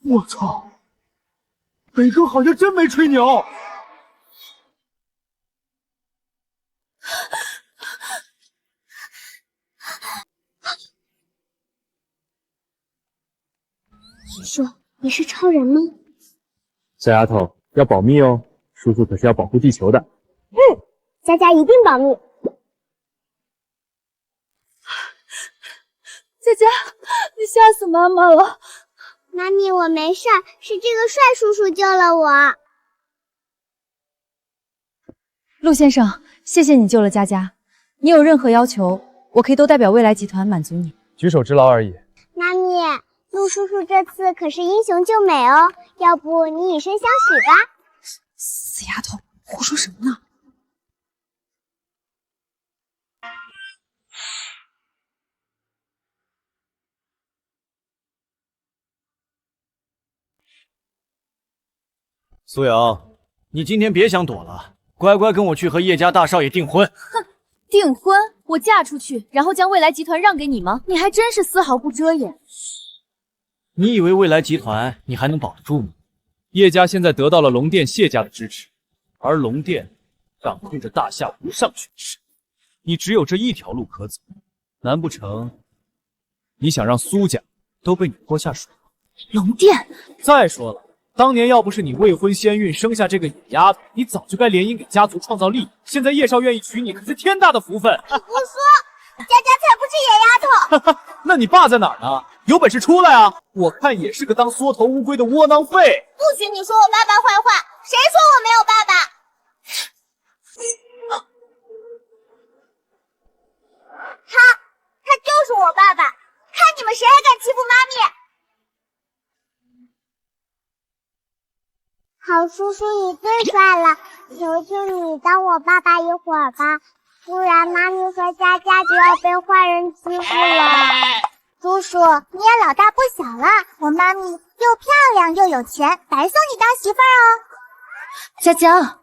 我操，北哥好像真没吹牛。你说你是超人吗？小丫头要保密哦，叔叔可是要保护地球的。佳佳一定保密。佳佳，你吓死妈妈了！妈咪，我没事儿，是这个帅叔叔救了我。陆先生，谢谢你救了佳佳。你有任何要求，我可以都代表未来集团满足你。举手之劳而已。妈咪，陆叔叔这次可是英雄救美哦，要不你以身相许吧？死丫头，胡说什么呢？苏瑶，你今天别想躲了，乖乖跟我去和叶家大少爷订婚。哼，订婚？我嫁出去，然后将未来集团让给你吗？你还真是丝毫不遮掩。你以为未来集团你还能保得住吗？叶家现在得到了龙殿谢家的支持，而龙殿掌控着大夏无上权势，你只有这一条路可走。难不成你想让苏家都被你拖下水吗？龙殿。再说了，当年要不是你未婚先孕生下这个野丫头，你早就该联姻给家族创造利益。现在叶少愿意娶你，可是天大的福分。你胡说，佳佳才不是野丫头。那你爸在哪儿呢？有本事出来啊！我看也是个当缩头乌龟的窝囊废。不许你说我爸爸坏话，谁说我没有爸爸？他就是我爸爸，看你们谁还敢欺负妈咪！好叔叔，你最帅了，求求你当我爸爸一会儿吧，不然妈咪和佳佳就要被坏人欺负了。叔叔，你也老大不小了，我妈咪又漂亮又有钱，白送你当媳妇儿哦。佳佳，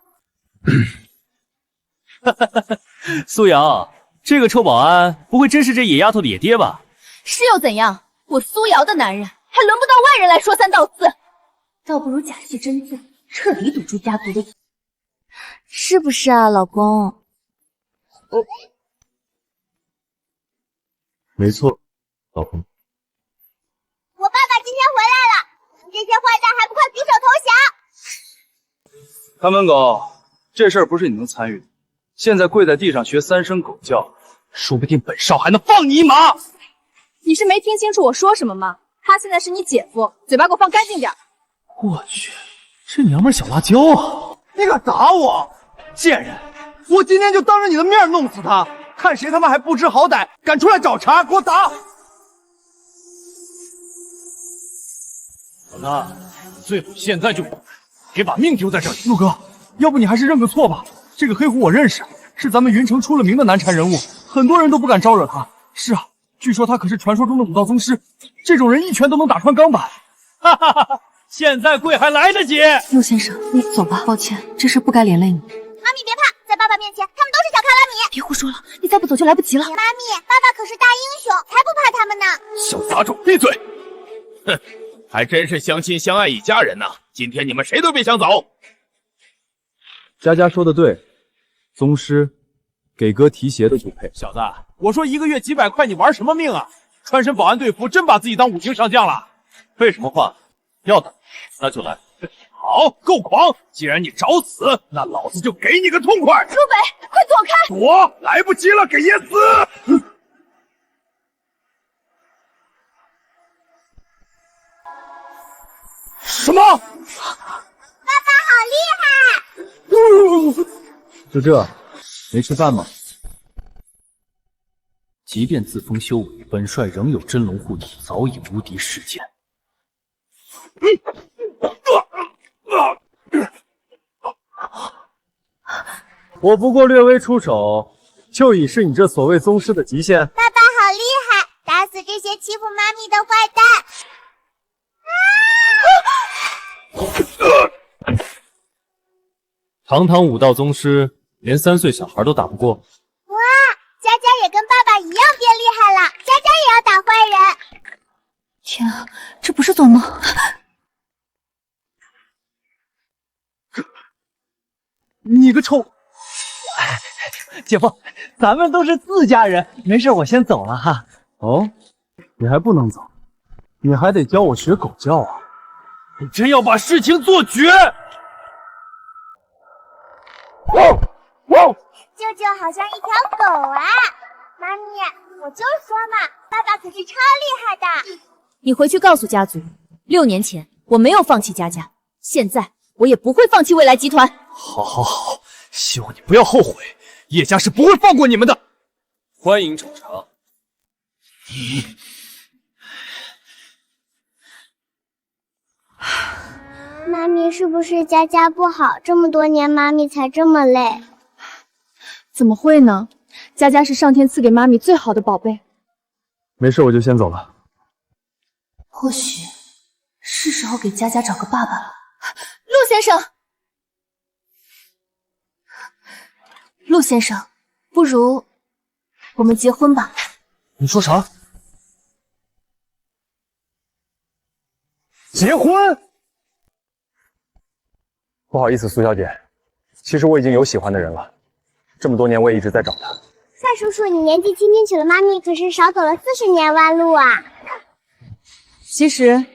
苏瑶，这个臭保安不会真是这野丫头的野爹吧？是又怎样？我苏瑶的男人，还轮不到外人来说三道四，倒不如假戏真做，彻底堵住家族的嘴，是不是啊，老公？没错，老公。我爸爸今天回来了，你这些坏蛋还不快举手投降！看门狗，这事儿不是你能参与的。现在跪在地上学三声狗叫，说不定本少还能放你一马。你是没听清楚我说什么吗？他现在是你姐夫，嘴巴给我放干净点。我去，这娘们小辣椒啊！你敢打我，贱人！我今天就当着你的面弄死他，看谁他妈还不知好歹，敢出来找茬，给我打！老大，你最好现在就别把命丢在这里。陆哥，要不你还是认个错吧。这个黑狐我认识，是咱们云城出了名的难缠人物，很多人都不敢招惹他。是啊，据说他可是传说中的武道宗师，这种人一拳都能打穿钢板。哈哈哈！现在跪还来得及。陆先生，你走吧，抱歉，这事不该连累你。妈咪别怕，在爸爸面前，他们都是小卡拉米。别胡说了，你再不走就来不及了。妈咪，爸爸可是大英雄，才不怕他们呢。小杂种，闭嘴！哼，还真是相亲相爱一家人呐！今天你们谁都别想走。佳佳说的对，宗师给哥提鞋的就配。小子，我说一个月几百块，你玩什么命啊？穿身保安队服，真把自己当五星上将了？废什么话？要打那就来。好，够狂！既然你找死，那老子就给你个痛快！陆北，快躲开！躲，来不及了，给爷死！什么？爸爸好厉害！就这，没吃饭吗？即便自封修为，本帅仍有真龙护体，早已无敌世间。我不过略微出手，就已是你这所谓宗师的极限。爸爸好厉害，打死这些欺负妈咪的坏蛋！堂堂武道宗师，连3岁小孩都打不过。哇，佳佳也跟爸爸一样变厉害了，佳佳也要打坏人。天啊，这不是做梦。你个臭……姐夫，咱们都是自家人，没事，我先走了哈。哦，你还不能走，你还得教我学狗叫啊！你真要把事情做绝！舅舅好像一条狗啊！妈咪，我就说嘛，爸爸可是超厉害的。你回去告诉家族，6年前我没有放弃佳佳，现在我也不会放弃未来集团。好，好，好，希望你不要后悔，叶家是不会放过你们的。欢迎瞅茶。妈咪是不是佳佳不好？这么多年，妈咪才这么累。怎么会呢？佳佳是上天赐给妈咪最好的宝贝。没事，我就先走了。或许是时候给佳佳找个爸爸了。陆先生，陆先生，不如我们结婚吧。你说啥？结婚？不好意思，苏小姐，其实我已经有喜欢的人了，这么多年我也一直在找他。帅叔叔，你年纪轻轻娶了妈咪，可是少走了40年弯路啊！其实，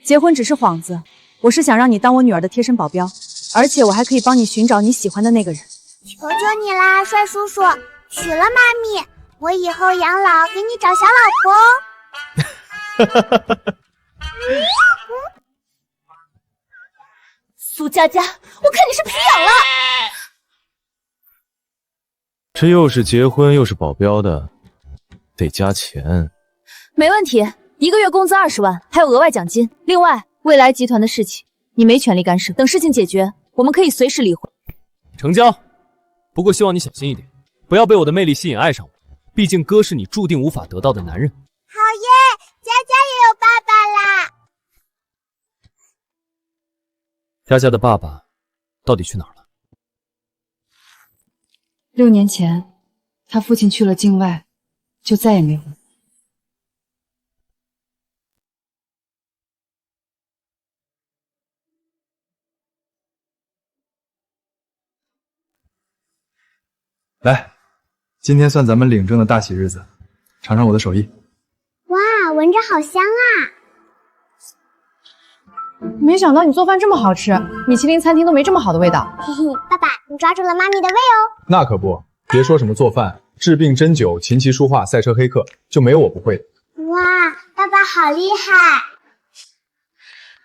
结婚只是幌子，我是想让你当我女儿的贴身保镖，而且我还可以帮你寻找你喜欢的那个人。求求你啦，帅叔叔，娶了妈咪，我以后养老给你找小老婆哦。苏佳佳，我看你是皮痒了。这又是结婚又是保镖的，得加钱。没问题，1个月工资20万，还有额外奖金。另外，未来集团的事情你没权利干涉，等事情解决，我们可以随时离婚。成交。不过希望你小心一点，不要被我的魅力吸引爱上我。毕竟哥是你注定无法得到的男人。好耶，佳佳也有爸爸啦！佳佳的爸爸到底去哪儿了？6年前，他父亲去了境外，就再也没回来。来，今天算咱们领证的大喜日子，尝尝我的手艺。哇，闻着好香啊！没想到你做饭这么好吃，米其林餐厅都没这么好的味道。嘿嘿，爸爸，你抓住了妈咪的胃哦。那可不，别说什么做饭、治病针灸、琴棋书画、赛车黑客，就没有我不会的。哇，爸爸好厉害！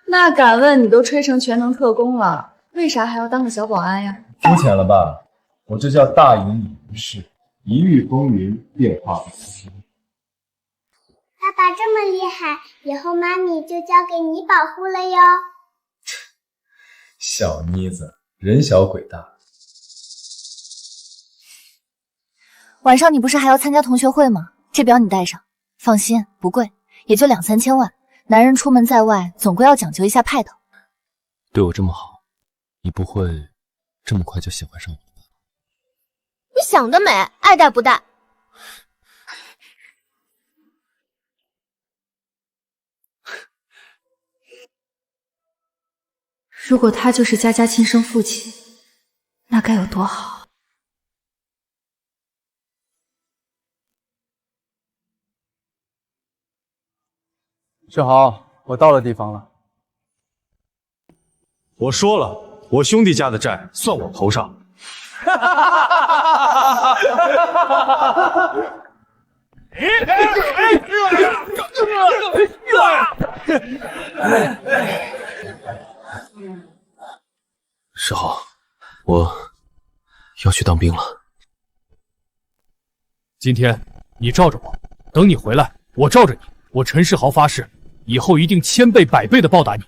那敢问你都吹成全能特工了，为啥还要当个小保安呀？肤浅了吧？我这叫大隐隐于市，一遇风云，变化无常。爸爸这么厉害，以后妈咪就交给你保护了哟。小妮子，人小鬼大。晚上你不是还要参加同学会吗？这表你带上，放心，不贵，也就2-3千万。男人出门在外，总归要讲究一下派头。对我这么好，你不会这么快就喜欢上我了吧？你想得美，爱戴不戴。如果他就是佳佳亲生父亲，那该有多好。正好我到了地方了。我说了，我兄弟家的债算我头上。世豪，我要去当兵了。今天你罩着我，等你回来，我罩着你。我陈世豪发誓，以后一定1000倍100倍的报答你。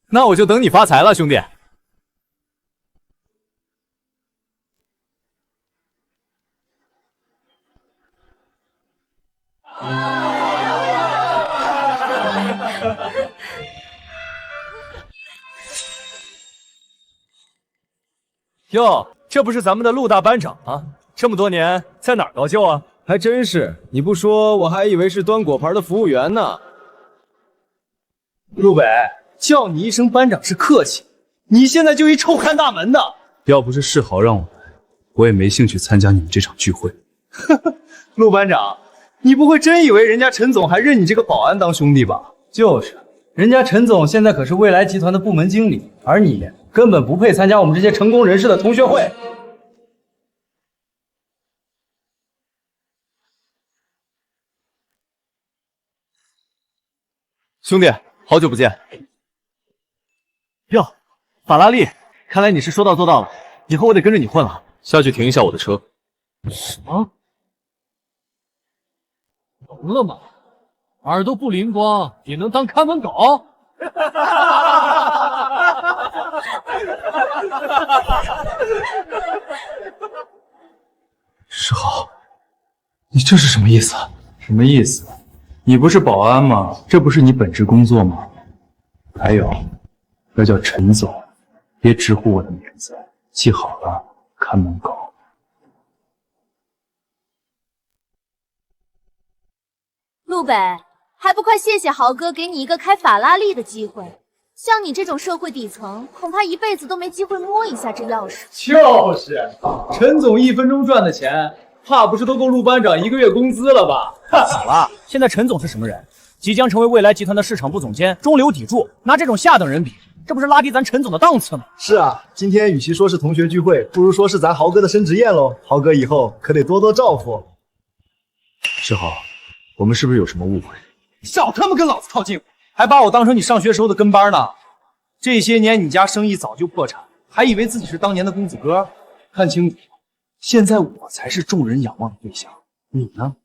那我就等你发财了，兄弟。哟，这不是咱们的陆大班长啊？这么多年在哪儿高就啊？还真是，你不说我还以为是端果盘的服务员呢。陆北，叫你一声班长是客气，你现在就一臭看大门的。要不是世豪让我来，我也没兴趣参加你们这场聚会。陆班长，你不会真以为人家陈总还认你这个保安当兄弟吧？就是，人家陈总现在可是未来集团的部门经理，而你根本不配参加我们这些成功人士的同学会。兄弟，好久不见。哟，法拉利，看来你是说到做到了，以后我得跟着你混了。下去停一下我的车。什么？聋了吗？耳朵不灵光也能当看门狗？世豪，你这是什么意思？什么意思？你不是保安吗？这不是你本职工作吗？还有，要叫陈总，别直呼我的名字，记好了，看门狗。陆北，还不快谢谢豪哥给你一个开法拉利的机会？像你这种社会底层，恐怕一辈子都没机会摸一下这钥匙。就是，陈总1分钟赚的钱，怕不是都够陆班长1个月工资了吧？好了，现在陈总是什么人？即将成为未来集团的市场部总监，中流砥柱，拿这种下等人比，这不是拉低咱陈总的档次吗？是啊，今天与其说是同学聚会，不如说是咱豪哥的升职宴喽。豪哥以后可得多多照顾。世豪，我们是不是有什么误会？少他妈跟老子套近乎，还把我当成你上学时候的跟班呢。这些年你家生意早就破产，还以为自己是当年的公子哥？看清楚，现在我才是众人仰望的对象，你呢？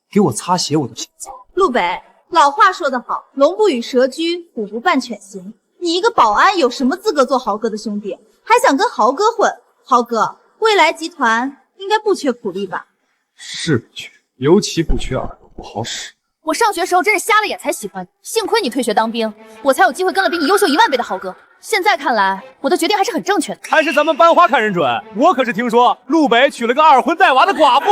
给我擦鞋我都嫌脏。陆北，老话说得好，龙不与蛇居，虎不伴犬行。你一个保安有什么资格做豪哥的兄弟？还想跟豪哥混？豪哥，未来集团应该不缺苦力吧？是不缺，尤其不缺耳朵不好使。我上学时候真是瞎了眼才喜欢你，幸亏你退学当兵，我才有机会跟了比你优秀1万倍的豪哥。现在看来，我的决定还是很正确的。还是咱们班花看人准，我可是听说陆北娶了个2婚带娃的寡妇。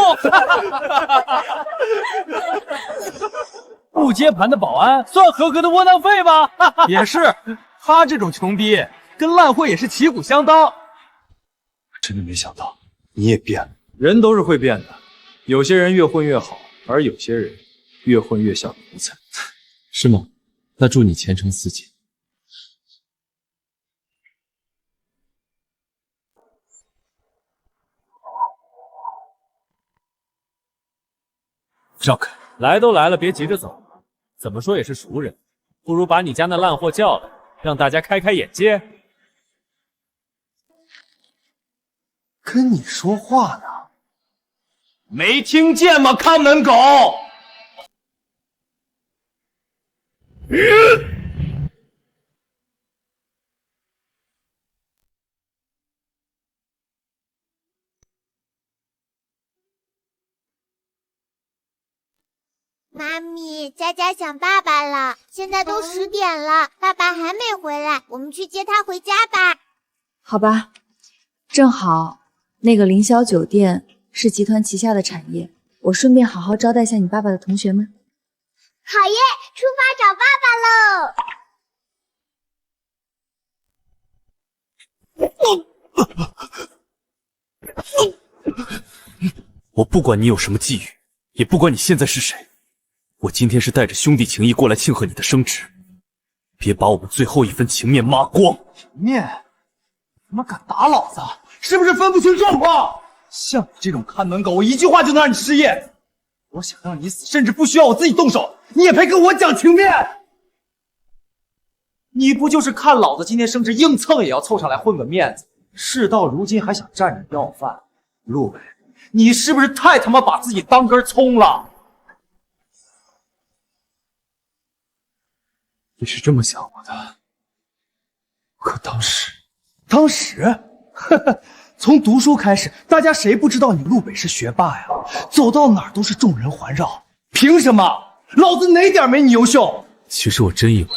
不接盘的保安算合格的窝囊废吗？也是，他这种穷逼跟烂货也是旗鼓相当。真的没想到你也变了。人都是会变的，有些人越混越好，而有些人越混越像奴才。是吗？那祝你前程似锦。让开！来都来了，别急着走。怎么说也是熟人，不如把你家那烂货叫来，让大家开开眼界。跟你说话呢，没听见吗？看门狗！妈咪，佳佳想爸爸了，现在都10点了，爸爸还没回来，我们去接他回家吧。好吧，正好那个凌霄酒店是集团旗下的产业，我顺便好好招待一下你爸爸的同学们。好耶，出发找爸爸喽！我不管你有什么觊觎，也不管你现在是谁，我今天是带着兄弟情谊过来庆贺你的升职，别把我们最后一分情面抹光。情面？他妈敢打老子，是不是分不清状况？像你这种看门狗，我一句话就能让你失业。我想让你死，甚至不需要我自己动手，你也配跟我讲情面？你不就是看老子今天升职，硬蹭也要凑上来混个面子？事到如今还想占着要饭？陆北，你是不是太他妈把自己当根葱了？你是这么想我的，可当时，呵呵，从读书开始，大家谁不知道你陆北是学霸呀？走到哪儿都是众人环绕，凭什么？老子哪点没你优秀？其实我真以为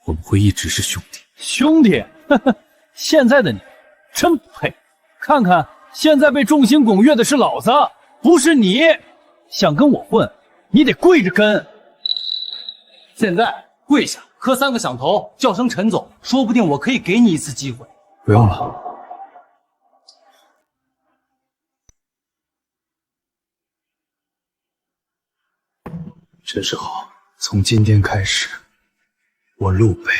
我们会一直是兄弟。兄弟，呵呵，现在的你真不配。看看现在被众星拱月的是老子，不是你。想跟我混，你得跪着跟。现在跪下，磕3个响头，叫声陈总，说不定我可以给你一次机会。不用了。陈世豪，从今天开始，我陆北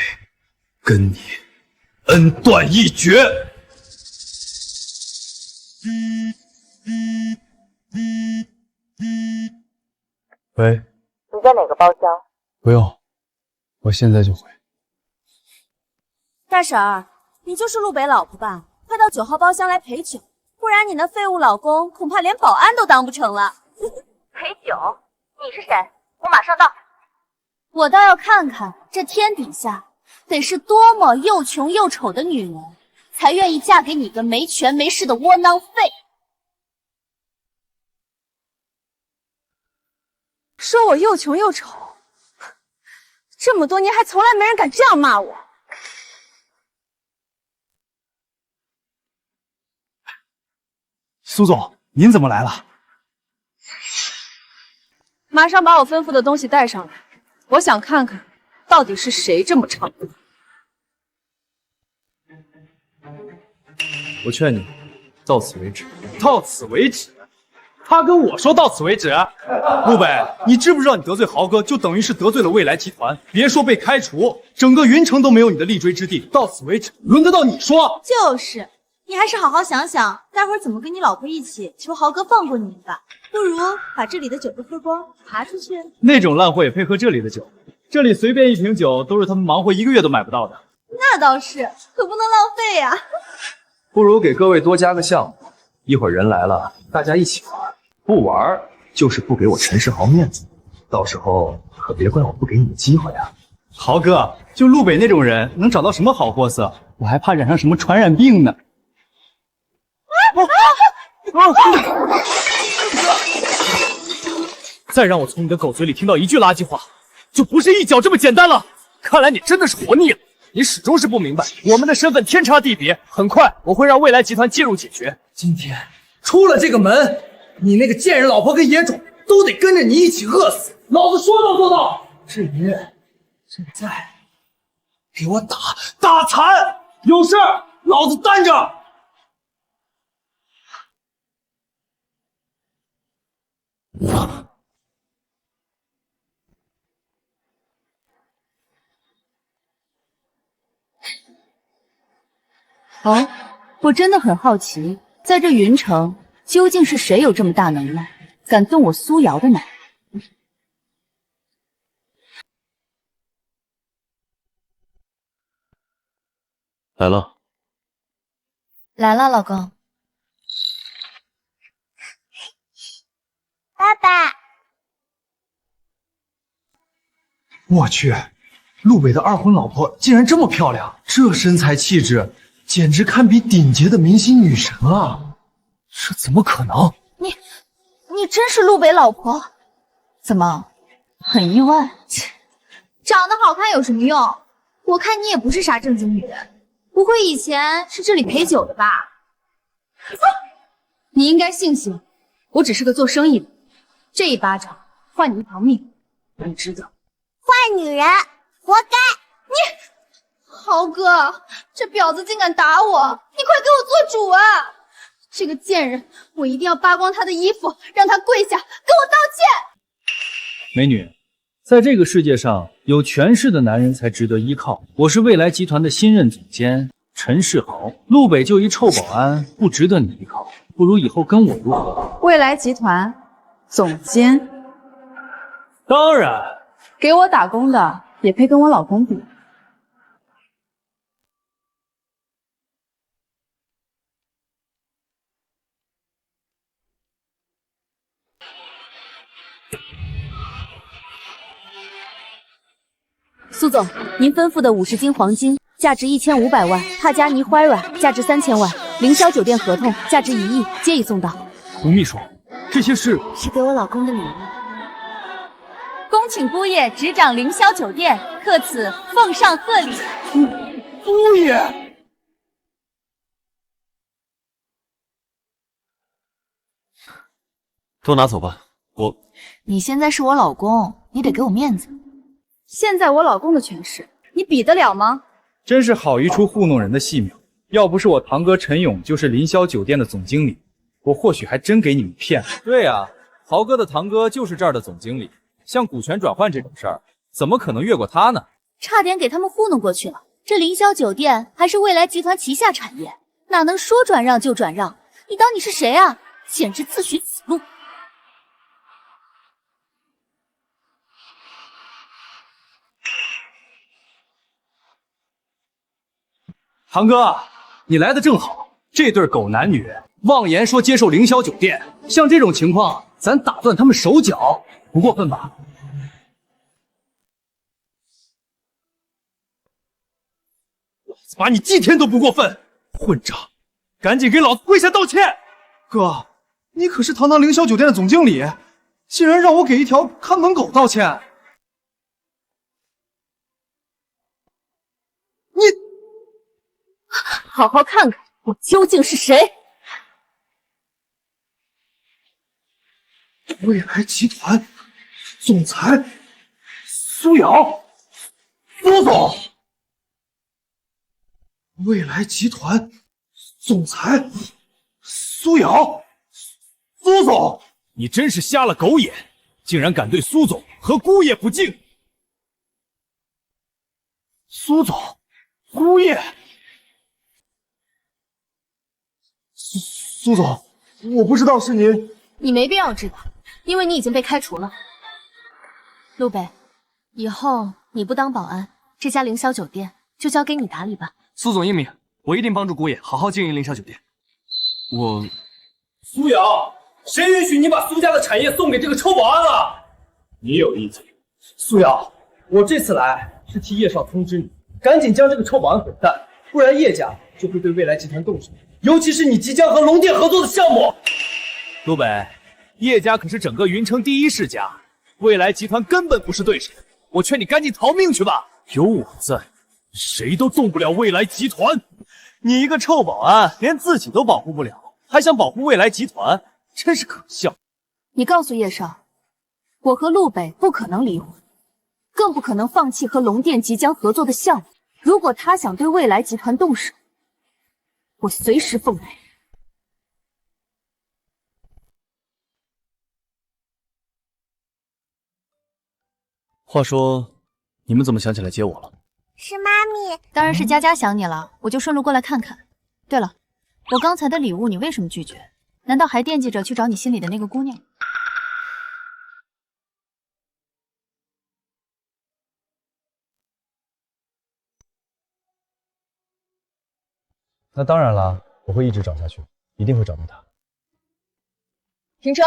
跟你恩断义绝。喂，你在哪个包厢？不用，我现在就回。大婶儿，你就是陆北老婆吧？快到9号包厢来陪酒，不然你那废物老公恐怕连保安都当不成了。陪酒？你是谁？我马上到。我倒要看看这天底下得是多么又穷又丑的女人，才愿意嫁给你个没权没势的窝囊废。说我又穷又丑，这么多年还从来没人敢这样骂我。苏总，您怎么来了？马上把我吩咐的东西带上来，我想看看到底是谁这么猖狂。我劝你到此为止。到此为止？他跟我说到此为止。陆北，你知不知道你得罪豪哥，就等于是得罪了未来集团？别说被开除，整个云城都没有你的立锥之地。到此为止，轮得到你说？就是，你还是好好想想，待会儿怎么跟你老婆一起求豪哥放过你一把。不如把这里的酒都喝光，爬出去。那种烂货也配喝这里的酒？这里随便一瓶酒都是他们忙活1个月都买不到的。那倒是，可不能浪费呀。不如给各位多加个项目，一会儿人来了，大家一起玩。不玩就是不给我陈世豪面子，到时候可别怪我不给你们机会啊！豪哥，就陆北那种人，能找到什么好货色？我还怕染上什么传染病呢。再让我从你的狗嘴里听到一句垃圾话，就不是一脚这么简单了。看来你真的是活腻了，你始终是不明白我们的身份天差地别。很快我会让未来集团介入解决。今天出了这个门，你那个贱人老婆跟野种都得跟着你一起饿死！老子说到做到。至于现在，给我打残，有事老子担着。哦，我真的很好奇，在这云城究竟是谁有这么大能耐，敢动我苏瑶的奶？来了。来了，老公。爸爸，我去，陆北的二婚老婆竟然这么漂亮，这身材气质，简直堪比顶级的明星女神啊！这怎么可能？你真是陆北老婆？怎么，很意外？长得好看有什么用？我看你也不是啥正经女人，不会以前是这里陪酒的吧？你应该庆幸，我只是个做生意的，这一巴掌换你一条命，你值得。坏女人，活该！豪哥，这婊子竟敢打我，你快给我做主啊！这个贱人，我一定要扒光她的衣服，让她跪下，给我道歉！美女，在这个世界上，有权势的男人才值得依靠。我是未来集团的新任总监陈世豪，陆北就一臭保安，不值得你依靠，不如以后跟我如何？未来集团总监，当然，给我打工的也配跟我老公比？苏总，您吩咐的50斤黄金，价值1500万；帕加尼怀软，价值3000万；凌霄酒店合同，价值1亿，皆已送到。胡秘书，这些是给我老公的礼物。恭请姑爷执掌凌霄酒店，特此奉上贺礼。姑爷，都拿走吧，你现在是我老公，你得给我面子。现在我老公的权势，你比得了吗？真是好一出糊弄人的戏妙。要不是我堂哥陈勇就是凌霄酒店的总经理，我或许还真给你们骗了。对啊，豪哥的堂哥就是这儿的总经理，像股权转换这种事儿，怎么可能越过他呢？差点给他们糊弄过去了。这凌霄酒店还是未来集团旗下产业，哪能说转让就转让？你当你是谁啊？简直自寻死路！堂哥，你来的正好。这对狗男女妄言说接受凌霄酒店，像这种情况，咱打断他们手脚，不过分吧？老子把你祭天都不过分！混账！赶紧给老子跪下道歉！哥，你可是堂堂凌霄酒店的总经理，竟然让我给一条看门狗道歉！你好好看看我究竟是谁！未来集团总裁苏瑶，苏总。未来集团总裁苏瑶，苏总，你真是瞎了狗眼，竟然敢对苏总和姑爷不敬！苏总，姑爷，苏总，我不知道是您。你没必要知道，因为你已经被开除了。陆北，以后你不当保安，这家凌霄酒店就交给你打理吧。苏总英明，我一定帮助姑爷好好经营凌霄酒店。苏瑶，谁允许你把苏家的产业送给这个臭保安了？你有意见？苏瑶，我这次来是替叶少通知你，赶紧将这个臭保安滚蛋，不然叶家就会对未来集团动手，尤其是你即将和龙店合作的项目。陆北，叶家可是整个云城第一世家，未来集团根本不是对手，我劝你赶紧逃命去吧。有我在，谁都动不了未来集团。你一个臭保安，连自己都保护不了，还想保护未来集团，真是可笑。你告诉叶少，我和陆北不可能离婚，更不可能放弃和龙店即将合作的项目。如果他想对未来集团动手，我随时奉陪。话说，你们怎么想起来接我了？是妈咪。当然是佳佳想你了，我就顺路过来看看。对了，我刚才的礼物你为什么拒绝？难道还惦记着去找你心里的那个姑娘？那当然了，我会一直找下去，一定会找到他。停车，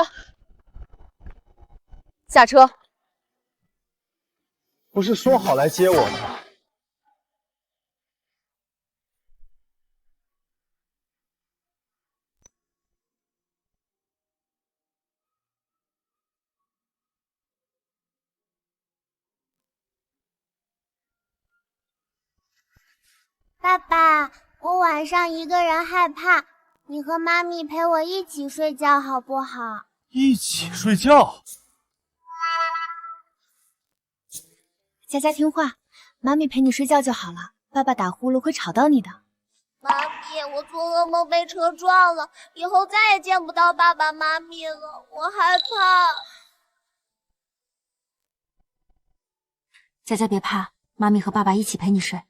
下车。不是说好来接我的吗？爸爸，我晚上一个人害怕，你和妈咪陪我一起睡觉好不好？一起睡觉。佳佳听话，妈咪陪你睡觉就好了。爸爸打呼噜会吵到你的。妈咪，我做噩梦被车撞了，以后再也见不到爸爸妈咪了，我害怕。佳佳别怕，妈咪和爸爸一起陪你睡。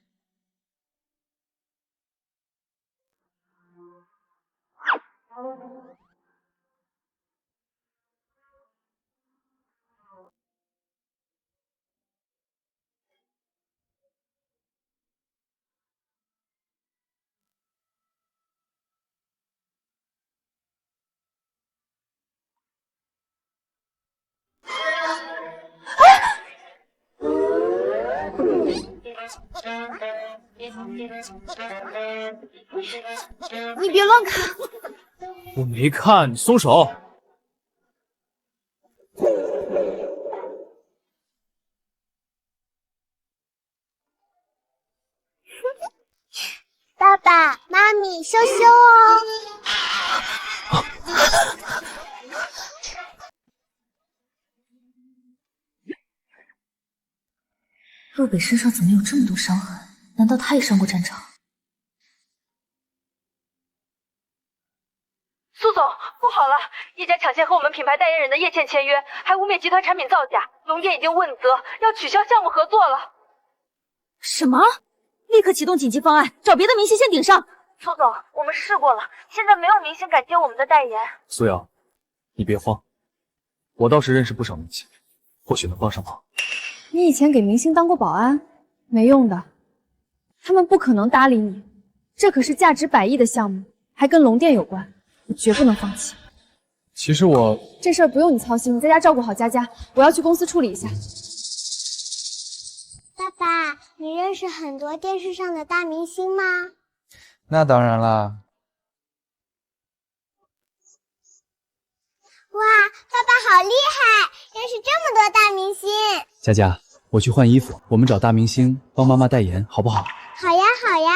你别乱看！我没看，你松手！爸爸妈咪，羞羞哦！陆北身上怎么有这么多伤痕？难道他也上过战场？苏总，不好了！一家抢先和我们品牌代言人的叶倩签约，还污蔑集团产品造假。龙店已经问责，要取消项目合作了。什么？立刻启动紧急方案，找别的明星先顶上。苏总，我们试过了，现在没有明星敢接我们的代言。苏瑶，你别慌，我倒是认识不少明星，或许能帮上忙。你以前给明星当过保安，没用的，他们不可能搭理你。这可是价值100亿的项目，还跟龙店有关，你绝不能放弃。其实我这事儿不用你操心，你在家照顾好佳佳，我要去公司处理一下。爸爸，你认识很多电视上的大明星吗？那当然啦。哇，爸爸好厉害，认识这么多大明星。佳佳，我去换衣服，我们找大明星帮妈妈代言，好不好？好呀，好呀。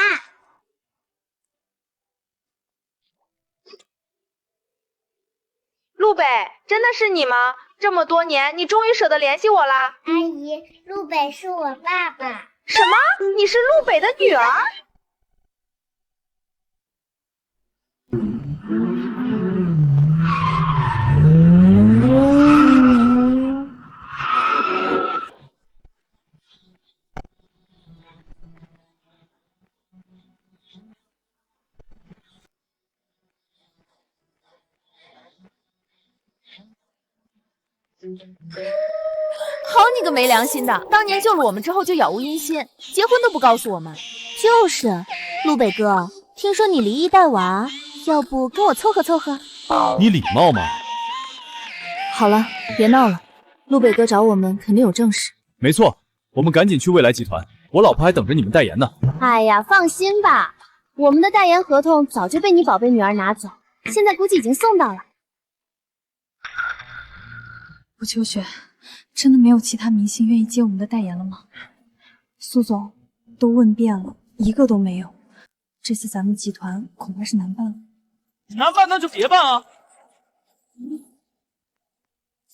陆北，真的是你吗？这么多年，你终于舍得联系我啦？阿姨，陆北是我爸爸。什么？你是陆北的女儿？好你个没良心的！当年救了我们之后就杳无音信，结婚都不告诉我们。就是，陆北哥，听说你离异带娃，要不跟我凑合凑合？你礼貌吗？好了，别闹了。陆北哥找我们肯定有正事。没错，我们赶紧去未来集团，我老婆还等着你们代言呢。哎呀，放心吧，我们的代言合同早就被你宝贝女儿拿走，现在估计已经送到了。吴秋雪，真的没有其他明星愿意接我们的代言了吗？苏总，都问遍了，一个都没有。这次咱们集团恐怕是难办了。难办那就别办啊！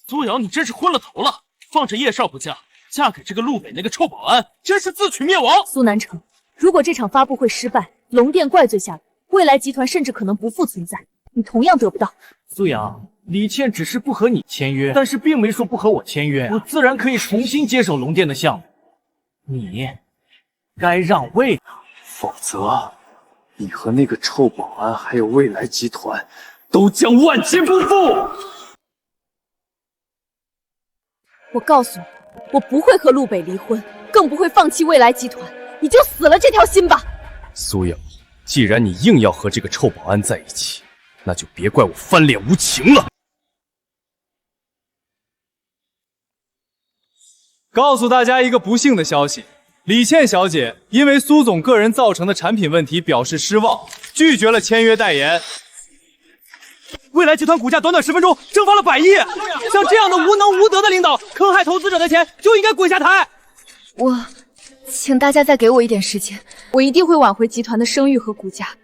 苏瑶，你真是昏了头了，放着叶少不嫁，嫁给这个陆北那个臭保安，真是自取灭亡。苏南城，如果这场发布会失败，龙店怪罪下来，未来集团甚至可能不复存在，你同样得不到。苏阳，李倩只是不和你签约，但是并没说不和我签约啊，我自然可以重新接手龙店的项目。你该让位的，否则你和那个臭保安还有未来集团都将万劫不复。我告诉你，我不会和陆北离婚，更不会放弃未来集团，你就死了这条心吧。苏瑶，既然你硬要和这个臭保安在一起，那就别怪我翻脸无情了。告诉大家一个不幸的消息，李倩小姐因为苏总个人造成的产品问题表示失望，拒绝了签约代言。未来集团股价短短10分钟蒸发了100亿，像这样的无能无德的领导，坑害投资者的钱就应该滚下台。请大家再给我一点时间，我一定会挽回集团的声誉和股价。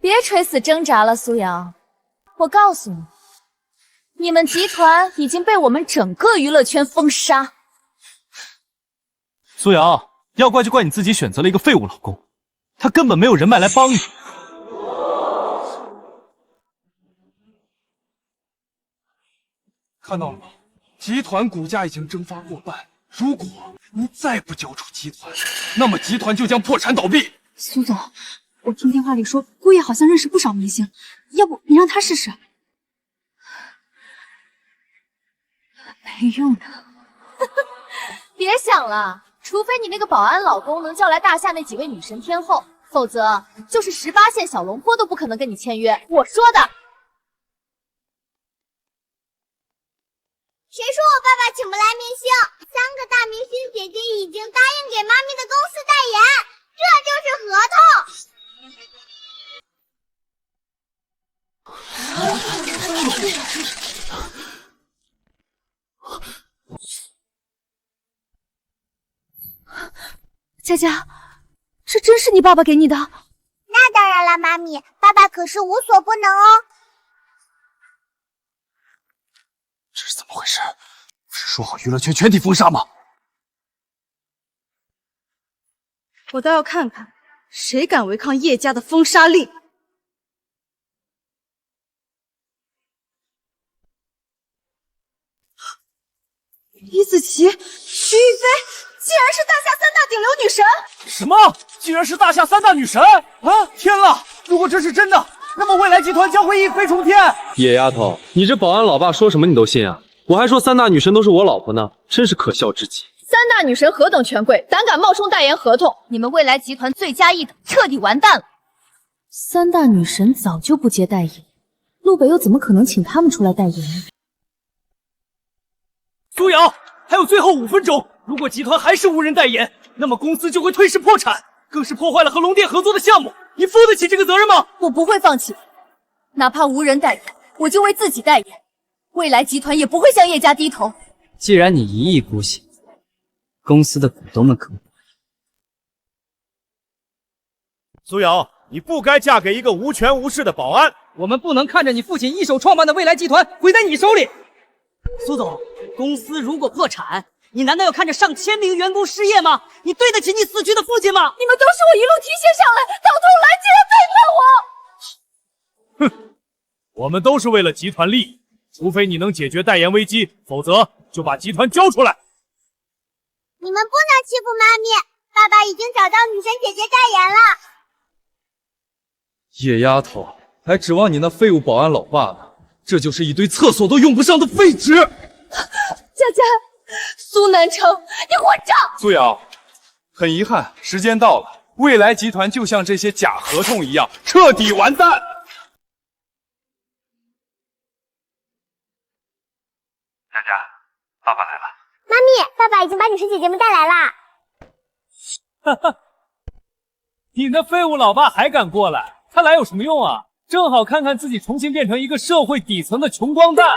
别垂死挣扎了，苏瑶，我告诉你，你们集团已经被我们整个娱乐圈封杀。苏瑶，要怪就怪你自己选择了一个废物老公，他根本没有人脉来帮你。看到了吗？集团股价已经蒸发过半，如果你再不交出集团，那么集团就将破产倒闭。苏总，我听电话里说顾烨好像认识不少明星，要不你让他试试？没用的。别想了，除非你那个保安老公能叫来大厦那几位女神天后，否则就是18线小龙坡都不可能跟你签约。我说的。谁说我爸爸请不来明星？3个大明星姐姐已经答应给妈咪的公司代言，这就是合同。佳佳，这真是你爸爸给你的？那当然了，妈咪，爸爸可是无所不能哦。这是怎么回事？不是说好娱乐圈全体封杀吗？我倒要看看谁敢违抗叶家的封杀令。李子琪、徐玉飞，竟然是大夏三大顶流女神！什么？竟然是大夏三大女神啊！天了！如果这是真的，那么未来集团将会一飞冲天。野丫头，你这保安老爸说什么你都信啊？我还说三大女神都是我老婆呢，真是可笑至极。三大女神何等权贵，胆敢冒充代言合同，你们未来集团罪加一等，彻底完蛋了。三大女神早就不接代言，陆北又怎么可能请他们出来代言呢？苏瑶，还有最后5分钟，如果集团还是无人代言，那么公司就会退市破产，更是破坏了和龙电合作的项目。你负得起这个责任吗？我不会放弃，哪怕无人代言，我就为自己代言。未来集团也不会向叶家低头。既然你一意孤行，公司的股东们可不。苏瑶，你不该嫁给一个无权无势的保安。我们不能看着你父亲一手创办的未来集团毁在你手里。苏总，公司如果破产，你难道要看着上千名员工失业吗？你对得起你死去的父亲吗？你们都是我一路提携上来，到头来竟然背叛我！哼，我们都是为了集团利益，除非你能解决代言危机，否则就把集团交出来。你们不能欺负妈咪，爸爸已经找到女神姐姐代言了。野丫头，还指望你那废物保安老爸呢？这就是一堆厕所都用不上的废纸。佳佳，苏南城，你混账！苏瑶，很遗憾，时间到了，未来集团就像这些假合同一样，彻底完蛋。佳佳，爸爸来了。妈咪，爸爸已经把女神姐姐们带来啦。哈哈，你那废物老爸还敢过来？他来有什么用啊？正好看看自己重新变成一个社会底层的穷光蛋。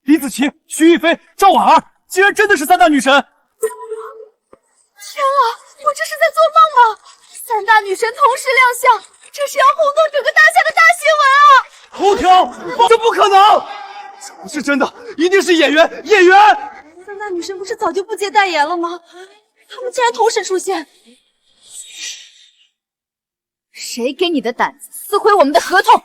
李子琪、徐玉飞、赵婉儿，竟然真的是三大女神！天啊，我这是在做梦吗？三大女神同时亮相，这是要轰动整个大夏的大新闻啊！头条，这不可能，这不是真的，一定是演员！演员！三大女神不是早就不接代言了吗？他们竟然同时出现！谁给你的胆子撕毁我们的合同？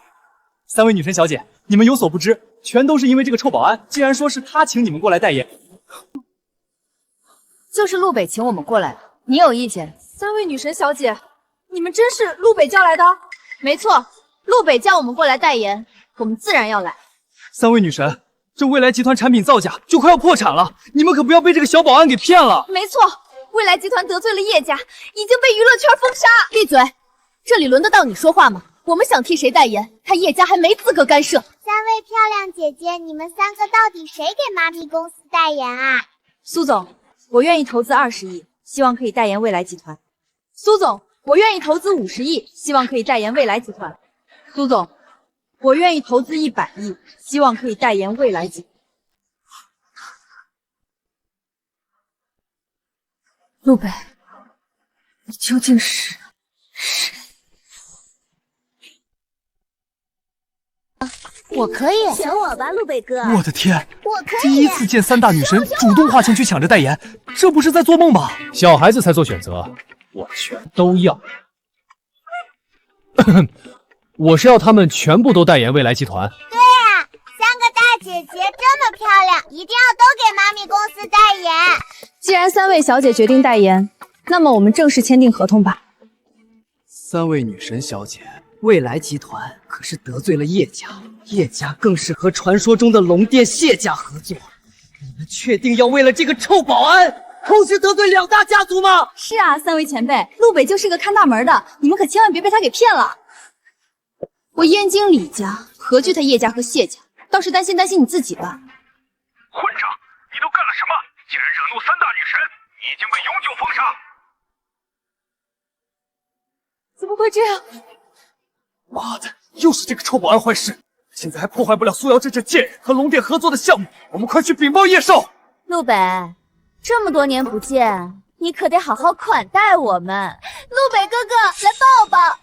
三位女神小姐，你们有所不知，全都是因为这个臭保安，竟然说是他请你们过来代言。就是陆北请我们过来的，你有意见？三位女神小姐，你们真是陆北叫来的？没错，陆北叫我们过来代言，我们自然要来。三位女神，这未来集团产品造假就快要破产了，你们可不要被这个小保安给骗了。没错，未来集团得罪了叶家，已经被娱乐圈封杀。闭嘴，这里轮得到你说话吗？我们想替谁代言，他叶家还没资格干涉。三位漂亮姐姐，你们三个到底谁给妈咪公司代言啊？苏总，我愿意投资20亿，希望可以代言未来集团。苏总，我愿意投资50亿，希望可以代言未来集团。苏总，我愿意投资100亿，希望可以代言未来集团。陆北，你究竟是谁？我可以，选我吧，陆北哥。我的天，我可以。第一次见三大女神主动花钱去抢着代言，这不是在做梦吧？小孩子才做选择，我全都要。我是要他们全部都代言未来集团。对啊，三个大姐姐这么漂亮，一定要都给妈咪公司代言。既然三位小姐决定代言，那么我们正式签订合同吧。三位女神小姐，未来集团可是得罪了叶家，叶家更是和传说中的龙殿谢家合作。你们确定要为了这个臭保安，同时得罪2大家族吗？是啊，三位前辈，陆北就是个看大门的，你们可千万别被他给骗了。我燕京李家何惧他叶家和谢家，倒是担心你自己吧。混账！你都干了什么？竟然惹怒三大女神，你已经被永久封杀。怎么会这样？妈的，又是这个臭保安坏事！现在还破坏不了苏瑶这贱人和龙殿合作的项目，我们快去禀报叶少。陆北，这么多年不见，你可得好好款待我们。陆北哥哥，来抱抱。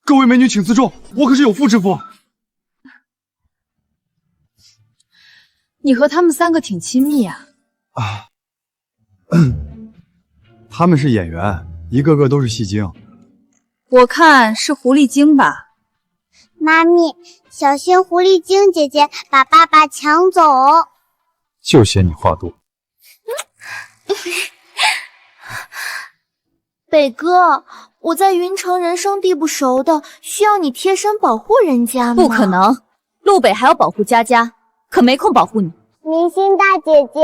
各位美女请自重，我可是有妇之夫。你和他们三个挺亲密啊。他们是演员，一个个都是戏精。我看是狐狸精吧。妈咪，小心狐狸精姐姐把爸爸抢走。就嫌你话多。北哥，我在云城人生地不熟的，需要你贴身保护人家吗？不可能，陆北还要保护佳佳，可没空保护你。明星大姐姐，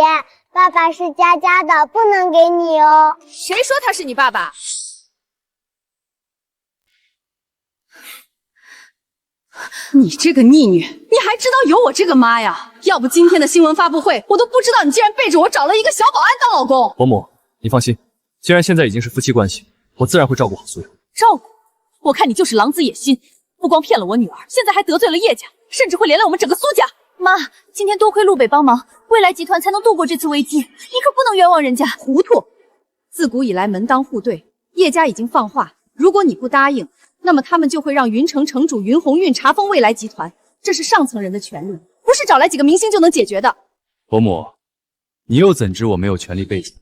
爸爸是佳佳的，不能给你哦。谁说他是你爸爸？你这个逆女，你还知道有我这个妈呀？要不今天的新闻发布会，我都不知道你竟然背着我找了一个小保安当老公。伯母，你放心，既然现在已经是夫妻关系，我自然会照顾好苏瑶。照顾？我看你就是狼子野心，不光骗了我女儿，现在还得罪了叶家，甚至会连累我们整个苏家。妈，今天多亏陆北帮忙，未来集团才能度过这次危机，你可不能冤枉人家。糊涂！自古以来门当户对，叶家已经放话，如果你不答应，那么他们就会让云城城主云鸿运查封未来集团，这是上层人的权利，不是找来几个明星就能解决的。伯母，你又怎知我没有权力背景？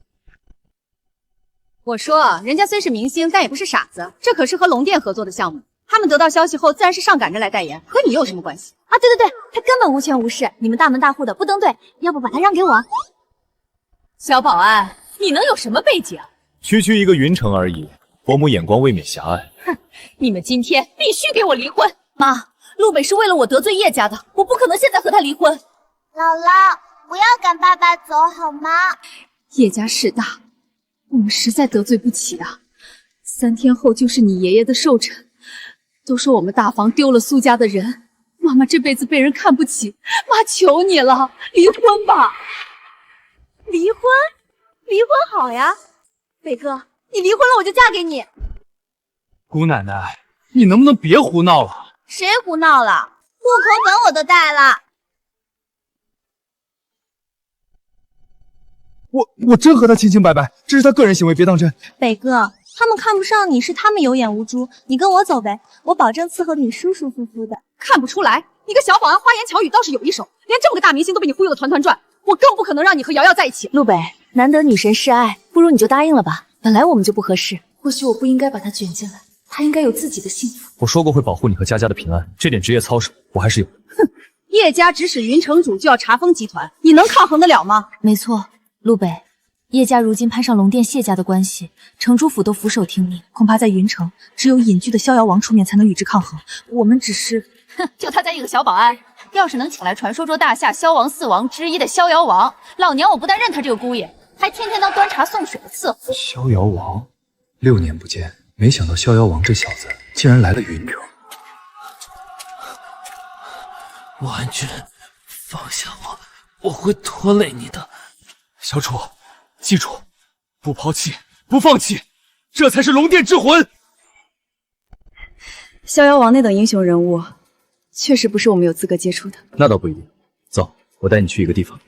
我说，人家虽是明星，但也不是傻子，这可是和龙殿合作的项目，他们得到消息后自然是上赶着来代言，和你有什么关系？啊，对，他根本无权无势，你们大门大户的不登对，要不把他让给我？小保安，你能有什么背景？区区一个云城而已，伯母眼光未免狭隘。哼，你们今天必须给我离婚！妈，陆北是为了我得罪叶家的，我不可能现在和他离婚。姥姥，不要赶爸爸走好吗？叶家势大，我们实在得罪不起啊。3天后就是你爷爷的寿辰，都说我们大房丢了苏家的人，妈妈这辈子被人看不起，妈求你了，离婚吧！离婚？离婚好呀，北哥，你离婚了我就嫁给你。姑奶奶，你能不能别胡闹了？谁胡闹了？户口本我都带了。我真和他清清白白，这是他个人行为，别当真。北哥，他们看不上你是他们有眼无珠，你跟我走呗，我保证伺候你舒舒服服的。看不出来，你个小保安花言巧语倒是有一手，连这么个大明星都被你忽悠得团团转，我更不可能让你和瑶瑶在一起。陆北，难得女神示爱，不如你就答应了吧。本来我们就不合适，或许我不应该把她卷进来，她应该有自己的幸福。我说过会保护你和佳佳的平安，这点职业操守我还是有。哼，叶家指使云城主就要查封集团，你能抗衡得了吗？没错，陆北，叶家如今攀上龙殿谢家的关系，城主府都俯首听命，恐怕在云城只有隐居的逍遥王出面才能与之抗衡。我们只是，哼，就他家一个小保安，要是能请来传说中大夏萧王4王之一的逍遥王，老娘我不但认他这个姑爷，还天天当端茶送水的伺候。逍遥王，6年不见，没想到逍遥王这小子竟然来了云城。婉君，放下我，我会拖累你的。小楚，记住，不抛弃，不放弃，这才是龙殿之魂。逍遥王那等英雄人物，确实不是我们有资格接触的。那倒不一定。走，我带你去一个地方。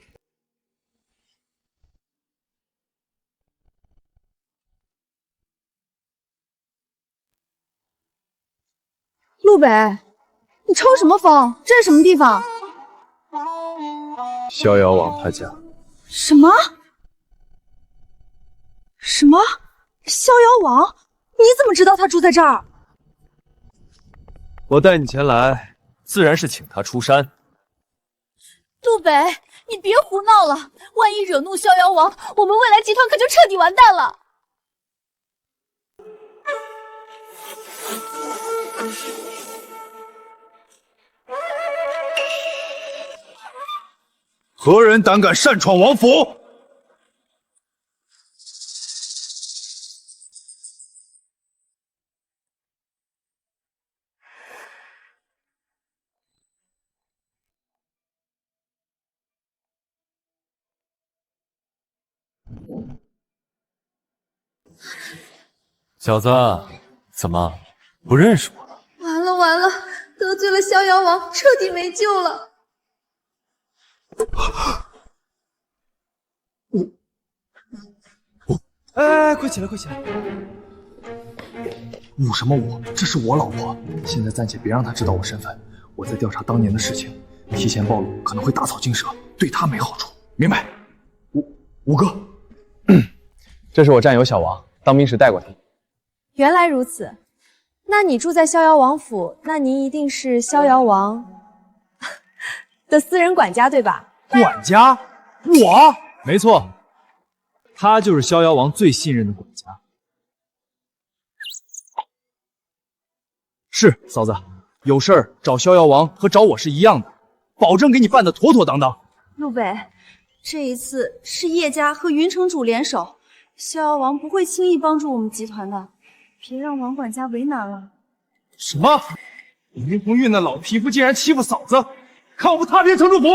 陆北，你抽什么风？这是什么地方？逍遥王他家。什么？什么？逍遥王？你怎么知道他住在这儿？我带你前来，自然是请他出山。陆北，你别胡闹了，万一惹怒逍遥王，我们未来集团可就彻底完蛋了。何人胆敢擅闯王府？小子，怎么不认识我了？完了完了，得罪了逍遥王，彻底没救了。哎，快起来，快起来！捂什么捂？这是我老婆，现在暂且别让她知道我身份。我在调查当年的事情，提前暴露可能会打草惊蛇，对她没好处。明白？五哥，这是我战友小王，当兵时带过他。原来如此，那你住在逍遥王府，那您一定是逍遥王的私人管家对吧？管家？我？没错，他就是逍遥王最信任的管家。是嫂子，有事儿找逍遥王和找我是一样的，保证给你办得妥妥当当。陆北，这一次是叶家和云城主联手，逍遥王不会轻易帮助我们集团的，别让王管家为难了。什么？林红玉那老匹夫竟然欺负嫂子，看我不踏遍城主府！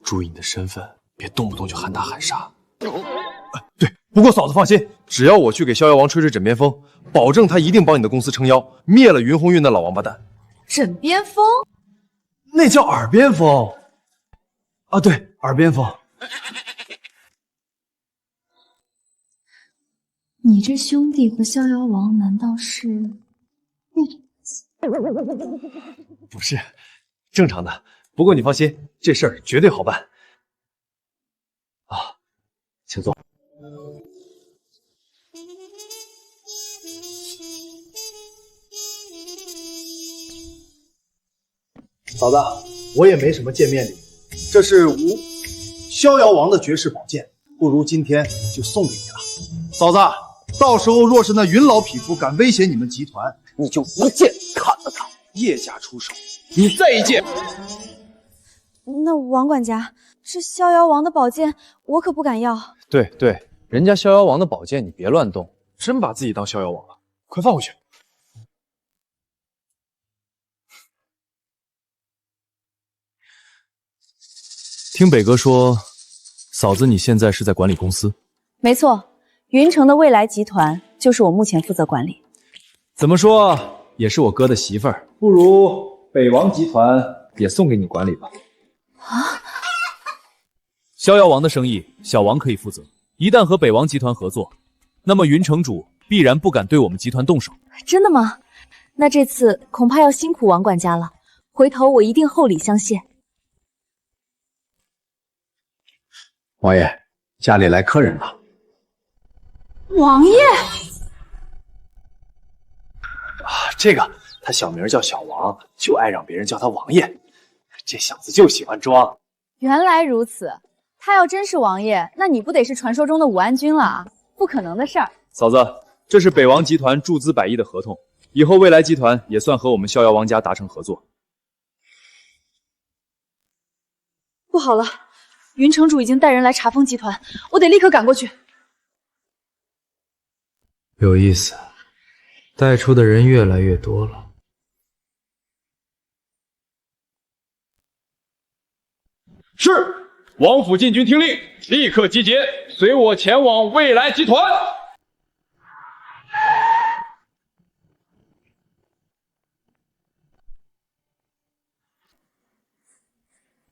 注意你的身份，别动不动就喊打喊杀。对，不过嫂子放心，只要我去给逍遥王吹吹枕边风，保证他一定帮你的公司撑腰，灭了云红玉那老王八蛋。枕边风？那叫耳边风。啊，对，耳边风。你这兄弟和逍遥王难道是？不是，正常的。不过你放心，这事儿绝对好办。啊，请坐。嫂子，我也没什么见面礼，这是逍遥王的绝世宝剑，不如今天就送给你了。嫂子，到时候若是那云老匹夫敢威胁你们集团，你就一剑砍了他。叶家出手，你再一剑。那王管家，这逍遥王的宝剑我可不敢要。对，人家逍遥王的宝剑你别乱动，真把自己当逍遥王了，快放回去。听北哥说，嫂子你现在是在管理公司？没错，云城的未来集团就是我目前负责管理。怎么说也是我哥的媳妇儿，不如北王集团也送给你管理吧。啊！逍遥王的生意，小王可以负责。一旦和北王集团合作，那么云城主必然不敢对我们集团动手。真的吗？那这次恐怕要辛苦王管家了，回头我一定厚礼相谢。王爷，家里来客人了。王爷，这个他小名叫小王，就爱让别人叫他王爷。这小子就喜欢装。原来如此，他要真是王爷，那你不得是传说中的武安君了啊？不可能的事儿。嫂子，这是北王集团注资100亿的合同，以后未来集团也算和我们逍遥王家达成合作。不好了，云城主已经带人来查封集团，我得立刻赶过去。有意思，带出的人越来越多了。是，王府禁军听令，立刻集结，随我前往未来集团。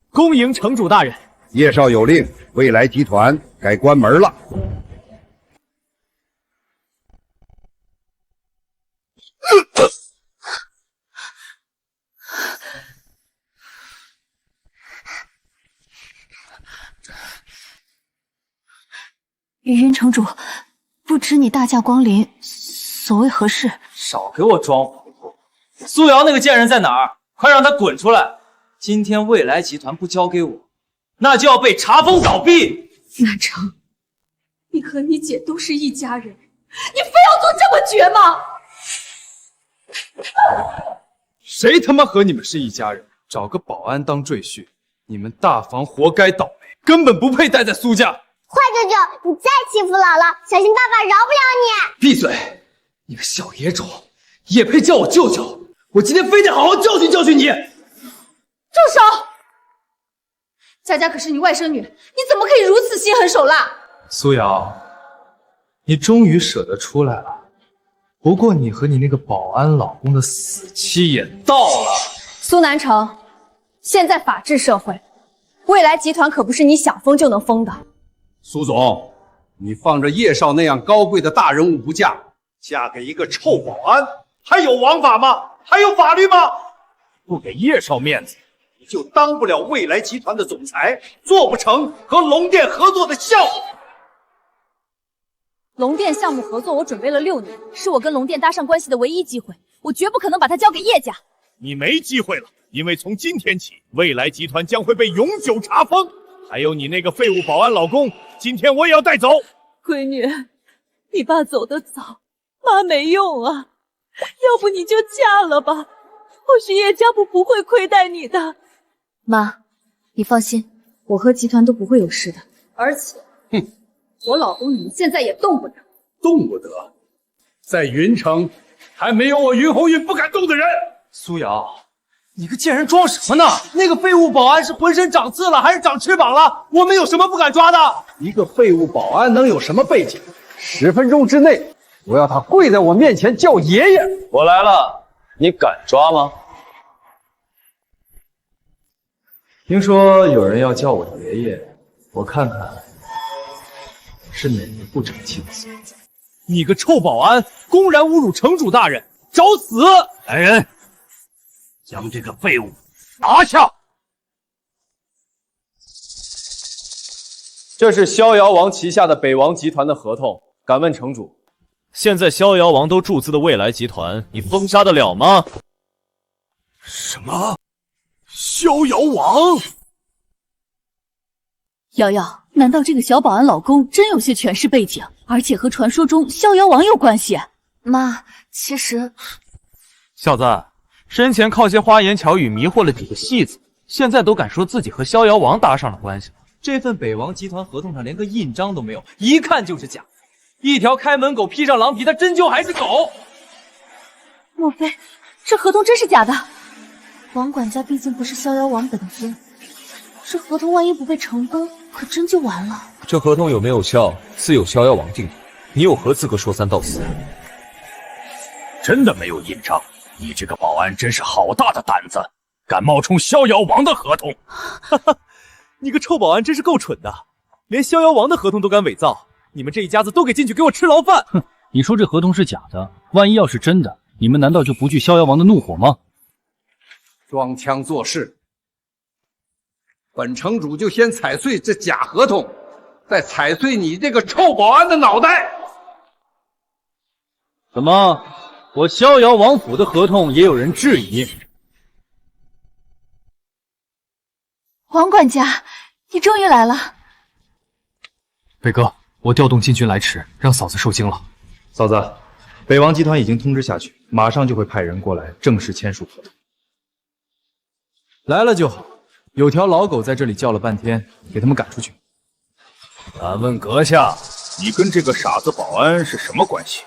恭迎城主大人。叶少有令，未来集团该关门了。云城主，不知你大驾光临，所谓何事？少给我装糊涂！苏瑶那个贱人在哪儿？快让他滚出来！今天未来集团不交给我，那就要被查封倒闭。南城，你和你姐都是一家人，你非要做这么绝吗？谁他妈和你们是一家人？找个保安当赘婿，你们大房活该倒霉，根本不配待在苏家。坏舅舅，你再欺负姥姥，小心爸爸饶不了你！闭嘴！你个小野种，也配叫我舅舅？我今天非得好好教训教训你！住手！佳佳可是你外甥女，你怎么可以如此心狠手辣？苏瑶，你终于舍得出来了。不过你和你那个保安老公的死期也到了。苏南城，现在法治社会，未来集团可不是你想封就能封的。苏总，你放着叶少那样高贵的大人物不嫁，嫁给一个臭保安，还有王法吗？还有法律吗？不给叶少面子，你就当不了未来集团的总裁，做不成和龙电合作的项目。龙电项目合作，我准备了6年，是我跟龙电搭上关系的唯一机会，我绝不可能把它交给叶家。你没机会了，因为从今天起，未来集团将会被永久查封。还有你那个废物保安老公，今天我也要带走。闺女，你爸走得早，妈没用啊，要不你就嫁了吧，或许叶家不会亏待你的。妈，你放心，我和集团都不会有事的。而且，我老公你们现在也动不得。动不得，在云城还没有我云红运不敢动的人。苏瑶，你个贱人装什么呢？那个废物保安是浑身长刺了，还是长翅膀了？我们有什么不敢抓的？一个废物保安能有什么背景？10分钟之内，我要他跪在我面前叫爷爷。我来了，你敢抓吗？听说有人要叫我爷爷，我看看是哪个不成器的孙子。你个臭保安，公然侮辱城主大人，找死！来人，将这个废物拿下！这是逍遥王旗下的北王集团的合同，敢问城主，现在逍遥王都注资的未来集团，你封杀得了吗？什么？逍遥王？瑶瑶，难道这个小保安老公真有些权势背景，而且和传说中逍遥王有关系？妈，其实……小子，先前靠些花言巧语迷惑了几个戏子，现在都敢说自己和逍遥王搭上了关系。这份北王集团合同上连个印章都没有，一看就是假。一条开门狗披上狼皮，它真就还是狗？莫非这合同真是假的？王管家毕竟不是逍遥王本尊，这合同万一不被成功，可真就完了。这合同有没有效，自有逍遥王定夺。你有何资格说三道四？真的没有印章？你这个保安真是好大的胆子，敢冒充逍遥王的合同！哈哈，你个臭保安真是够蠢的，连逍遥王的合同都敢伪造！你们这一家子都给进去给我吃牢饭！哼，你说这合同是假的，万一要是真的，你们难道就不惧逍遥王的怒火吗？装腔作势，本城主就先踩碎这假合同，再踩碎你这个臭保安的脑袋！怎么，我逍遥王府的合同也有人质疑？王管家，你终于来了。北哥，我调动禁军来迟，让嫂子受惊了。嫂子，北王集团已经通知下去，马上就会派人过来正式签署合同。来了就好，有条老狗在这里叫了半天，给他们赶出去。敢问阁下，你跟这个傻子保安是什么关系？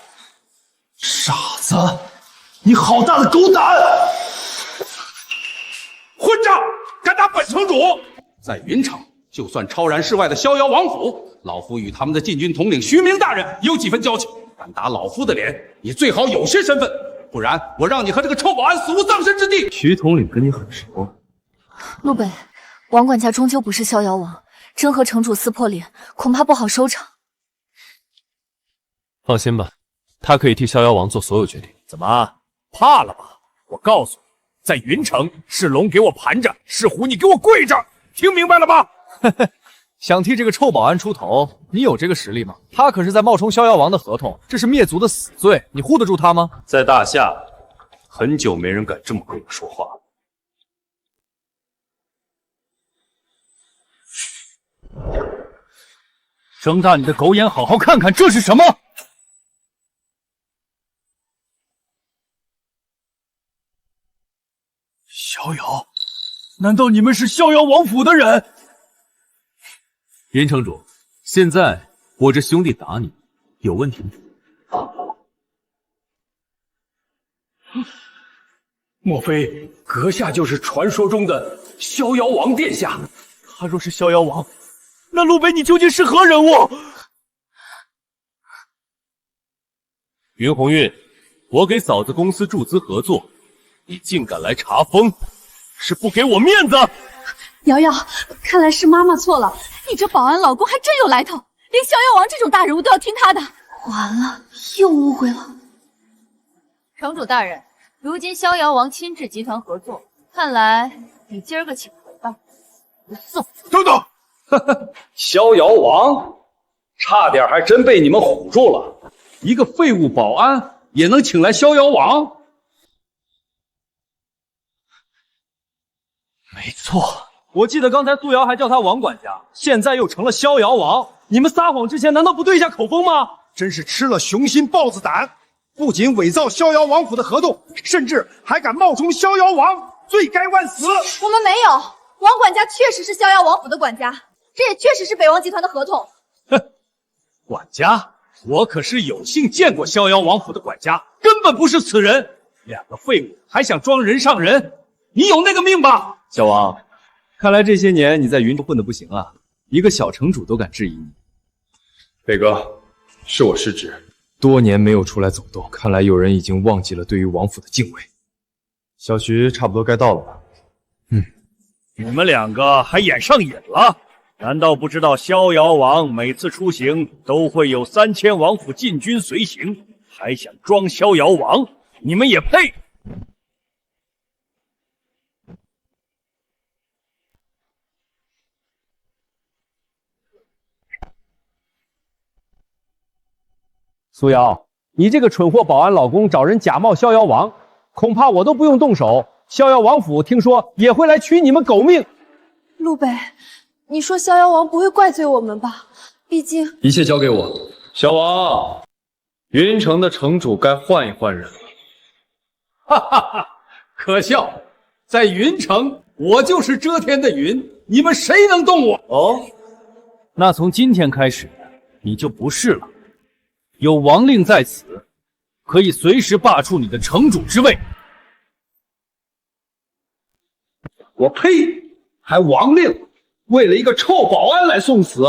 傻子，你好大的狗胆！混账！敢打本城主！在云城，就算超然世外的逍遥王府，老夫与他们的禁军统领徐明大人有几分交情。敢打老夫的脸，你最好有些身份，不然我让你和这个臭保安死无葬身之地。徐统领跟你很熟。陆北，王管家终究不是逍遥王，真和城主撕破脸，恐怕不好收场。放心吧，他可以替逍遥王做所有决定。怎么，怕了吧？我告诉你，在云城是龙给我盘着，是虎你给我跪着，听明白了吧？想替这个臭保安出头，你有这个实力吗？他可是在冒充逍遥王的合同，这是灭族的死罪，你护得住他吗？在大夏，很久没人敢这么跟我说话。睁大你的狗眼，好好看看这是什么！逍遥，难道你们是逍遥王府的人？云城主，现在我这兄弟打你，有问题吗？莫非阁下就是传说中的逍遥王殿下？他若是逍遥王，那陆北你究竟是何人物？云红运，我给嫂子公司注资合作，你竟敢来查封，是不给我面子？瑶瑶，看来是妈妈错了，你这保安老公还真有来头，连逍遥王这种大人物都要听他的。完了，又误会了。城主大人，如今逍遥王亲至集团合作，看来你今儿个请回吧。走，等等，逍遥王，差点还真被你们唬住了。一个废物保安也能请来逍遥王？没错，我记得刚才苏瑶还叫他王管家，现在又成了逍遥王。你们撒谎之前难道不对一下口风吗？真是吃了雄心豹子胆，不仅伪造逍遥王府的合同，甚至还敢冒充逍遥王，罪该万死！我们没有，王管家确实是逍遥王府的管家，这也确实是北王集团的合同。管家，我可是有幸见过逍遥王府的管家，根本不是此人。两个废物还想装人上人，你有那个命吧？小王，看来这些年你在云州混得不行啊，一个小城主都敢质疑你。北哥，是我失职，多年没有出来走动，看来有人已经忘记了对于王府的敬畏。小徐差不多该到了吧？你们两个还演上瘾了？难道不知道逍遥王每次出行都会有3000王府禁军随行，还想装逍遥王？你们也配？苏瑶，你这个蠢货保安老公找人假冒逍遥王，恐怕我都不用动手，逍遥王府听说也会来取你们狗命。陆北，你说逍遥王不会怪罪我们吧？毕竟一切交给我。小王，云城的城主该换一换人了。哈哈哈，可笑，在云城我就是遮天的云，你们谁能动我？哦，那从今天开始你就不是了。有王令在此，可以随时罢黜你的城主之位。我呸！还王令，为了一个臭保安来送死，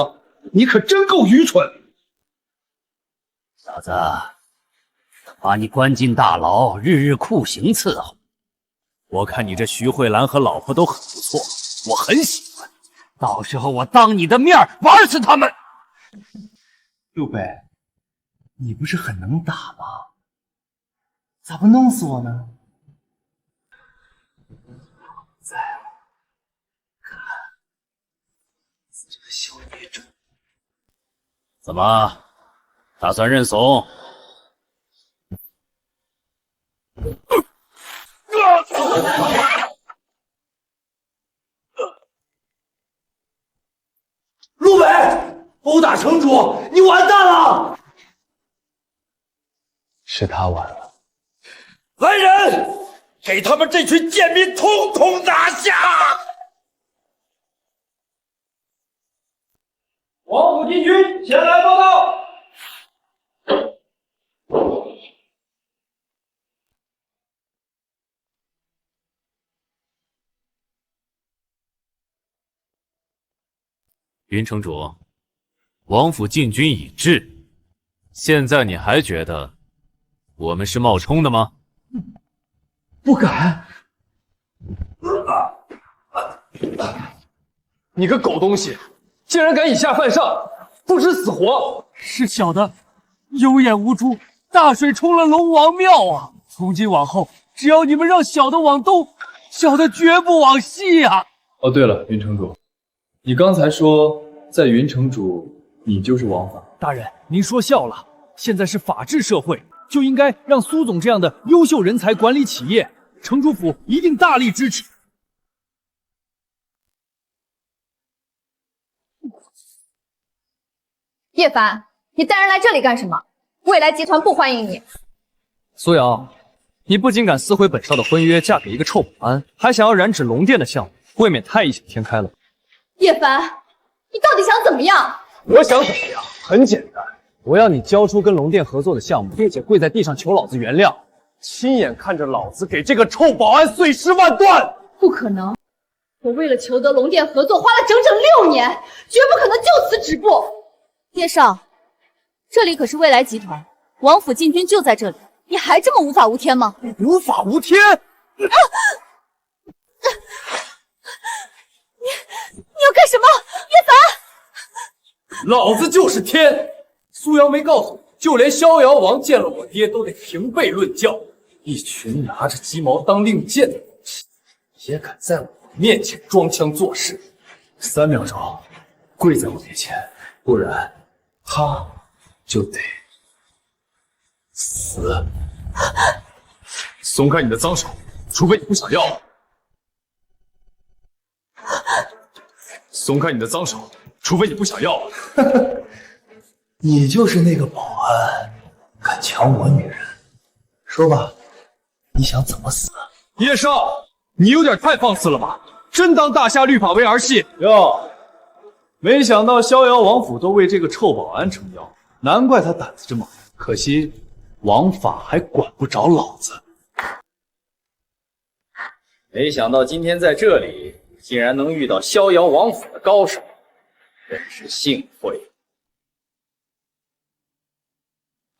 你可真够愚蠢！小子，把你关进大牢，日日酷刑伺候。我看你这徐慧兰和老婆都很不错，我很喜欢。到时候我当你的面玩死他们。陆北，你不是很能打吗？咋不弄死我呢？在看这个小孽种，怎么，打算认怂？陆北，殴打城主，你完蛋了！是他完了。来人，给他们这群贱民统统拿下！王府禁军前来报道。云城主，王府禁军已至，现在你还觉得我们是冒充的吗？不敢！你个狗东西，竟然敢以下犯上，不知死活！是小的有眼无珠，大水冲了龙王庙啊！从今往后，只要你们让小的往东，小的绝不往西啊！哦，对了，云城主，你刚才说在云城主，你就是王法。大人，您说笑了，现在是法治社会，就应该让苏总这样的优秀人才管理企业，城主府一定大力支持。叶凡，你带人来这里干什么？未来集团不欢迎你。苏瑶，你不仅敢撕毁本少的婚约，嫁给一个臭保安，还想要染指龙殿的项目，未免太异想天开了。叶凡，你到底想怎么样？我想怎么样？很简单，我要你交出跟龙殿合作的项目，并且跪在地上求老子原谅，亲眼看着老子给这个臭保安碎尸万段。不可能！我为了求得龙殿合作，花了整整6年，绝不可能就此止步。叶少，这里可是未来集团，王府禁军就在这里，你还这么无法无天吗？无法无天？你要干什么？叶凡！老子就是天！苏瑶没告诉我，就连逍遥王见了我爹都得平辈论教。一群拿着鸡毛当令箭的东西，也敢在我面前装腔作势！3秒钟，跪在我面前，不然他就得死！松开你的脏手，除非你不想要。松开你的脏手，除非你不想要。你就是那个保安，敢抢我女人，说吧，你想怎么死？叶少，你有点太放肆了吧？真当大夏律法为儿戏哟！没想到逍遥王府都为这个臭保安撑腰，难怪他胆子这么大。可惜王法还管不着老子。没想到今天在这里竟然能遇到逍遥王府的高手，真是幸会。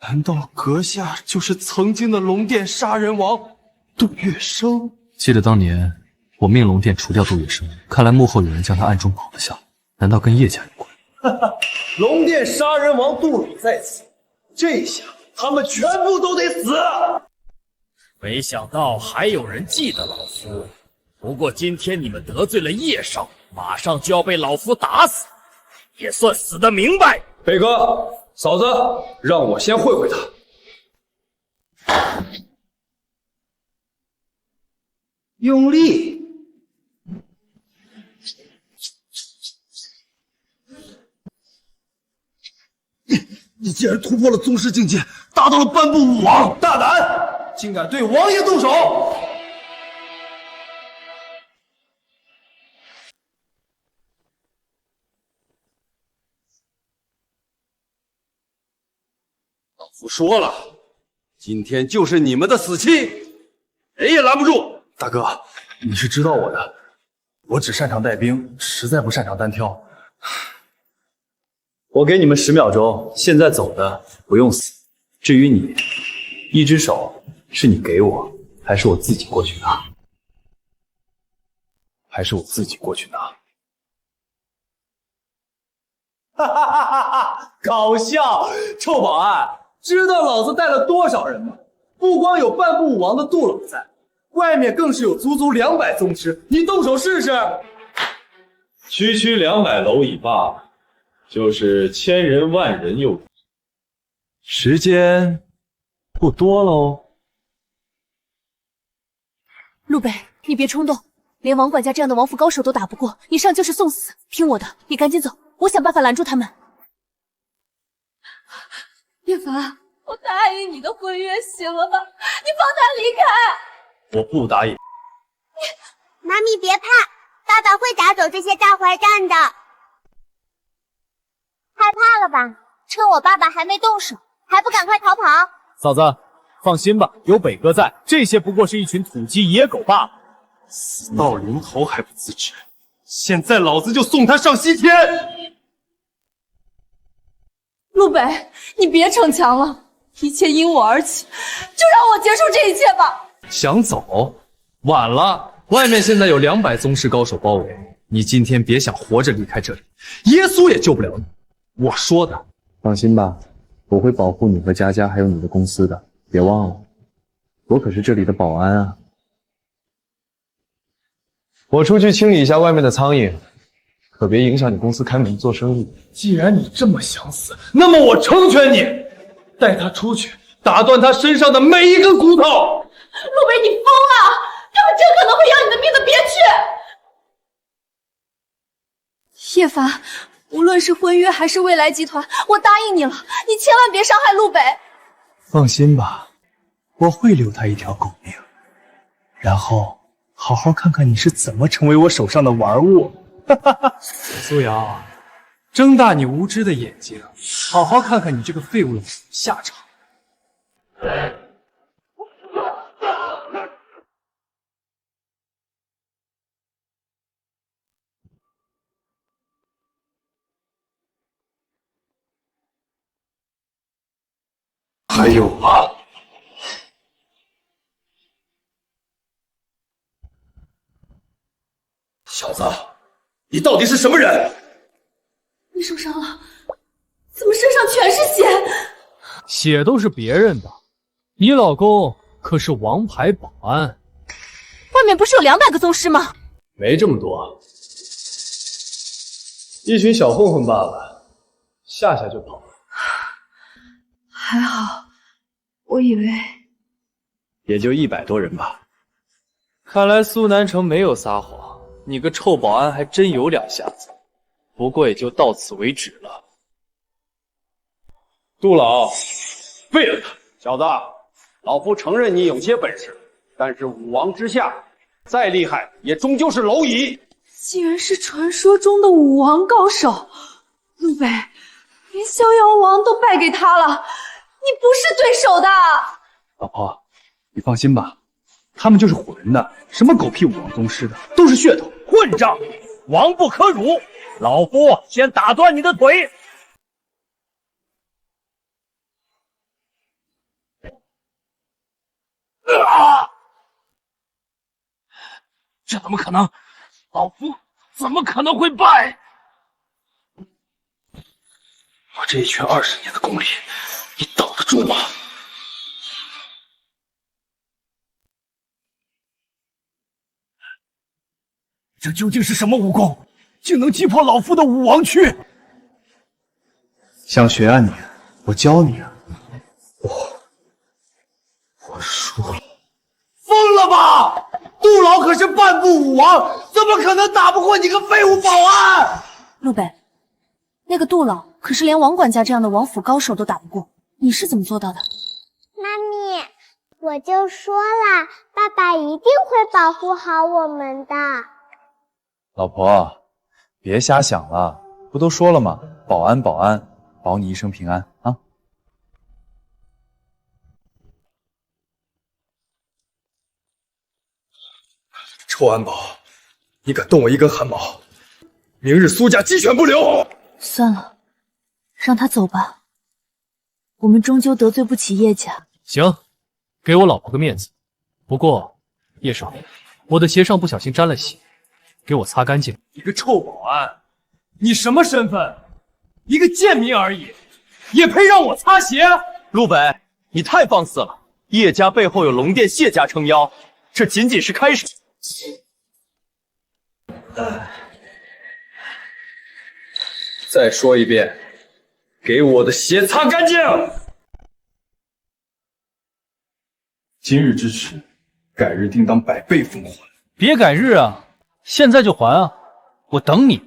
难道阁下就是曾经的龙殿杀人王杜月笙？记得当年我命龙殿除掉杜月笙，看来幕后有人将他暗中保了下来，难道跟叶家有关？龙殿杀人王杜老在此，这下他们全部都得死！没想到还有人记得老夫，不过今天你们得罪了叶少，马上就要被老夫打死，也算死得明白。北哥，嫂子，让我先会会他。用力！你竟然突破了宗师境界，达到了半步武王，大胆，竟敢对王爷动手！老夫说了，今天就是你们的死期，谁也拦不住。大哥，你是知道我的，我只擅长带兵，实在不擅长单挑。我给你们10秒钟，现在走的不用死。至于你，一只手是你给我，还是我自己过去拿？还是我自己过去拿？哈哈哈哈哈！搞笑！臭保安，知道老子带了多少人吗？不光有半步武王的杜老在，外面更是有足足200宗师。你动手试试。区区200蝼蚁罢，就是千人万人又如，时间不多喽。陆北，你别冲动，连王管家这样的王府高手都打不过，你上就是送死。听我的，你赶紧走，我想办法拦住他们。叶凡，我答应你的婚约，行了吧？你放他离开。我不答应。妈咪别怕，爸爸会打走这些大坏蛋的。害怕了吧？趁我爸爸还没动手，还不赶快逃跑？嫂子，放心吧，有北哥在，这些不过是一群土鸡野狗罢了。死到临头还不自知，现在老子就送他上西天！陆北，你别逞强了，一切因我而起，就让我结束这一切吧。想走？晚了，外面现在有200宗师高手包围，你今天别想活着离开这里，耶稣也救不了你。我说的。放心吧，我会保护你和佳佳还有你的公司的，别忘了，我可是这里的保安啊。我出去清理一下外面的苍蝇，可别影响你公司开门做生意。既然你这么想死，那么我成全你，带他出去，打断他身上的每一根骨头。陆北，你疯了！他们真可能会要你的命的，别去！叶凡，无论是婚约还是未来集团，我答应你了，你千万别伤害陆北。放心吧，我会留他一条狗命，然后好好看看你是怎么成为我手上的玩物。苏瑶，睁大你无知的眼睛，好好看看你这个废物的下场。还有吗？小子，你到底是什么人？你受伤了，怎么身上全是血？血都是别人的，你老公可是王牌保安。外面不是有200个宗师吗？没这么多，一群小混混罢了，下下就跑了。还好，我以为也就100多人吧。看来苏南城没有撒谎，你个臭保安还真有2下子。不过也就到此为止了。杜老，废了他！小子，老夫承认你有些本事，但是武王之下，再厉害也终究是蝼蚁。竟然是传说中的武王高手，陆北，连逍遥王都败给他了，你不是对手的。老婆，你放心吧，他们就是唬人的，什么狗屁武王宗师的，都是噱头，混账，王不可辱！老夫先打断你的腿！这怎么可能？老夫怎么可能会败？我这一拳20年的功力，你挡得住吗？这究竟是什么武功，竟能击破老夫的武王躯？想学啊你？我教你啊！我输了。疯了吧！杜老可是半步武王，怎么可能打不过你个废物保安？陆北，那个杜老可是连王管家这样的王府高手都打不过，你是怎么做到的？妈咪，我就说了，爸爸一定会保护好我们的。老婆，别瞎想了，不都说了吗？保安，保安，保你一生平安啊！臭安保，你敢动我一根汗毛，明日苏家鸡犬不留！算了，让他走吧，我们终究得罪不起叶家。行，给我老婆个面子。不过，叶少，我的鞋上不小心沾了血，给我擦干净。你个臭保安，你什么身份？一个贱民而已，也配让我擦鞋？陆北，你太放肆了！叶家背后有龙殿谢家撑腰，这仅仅是开始。再说一遍，给我的鞋擦干净！今日之耻，改日定当100倍奉还。别改日啊，现在就还啊！我等你。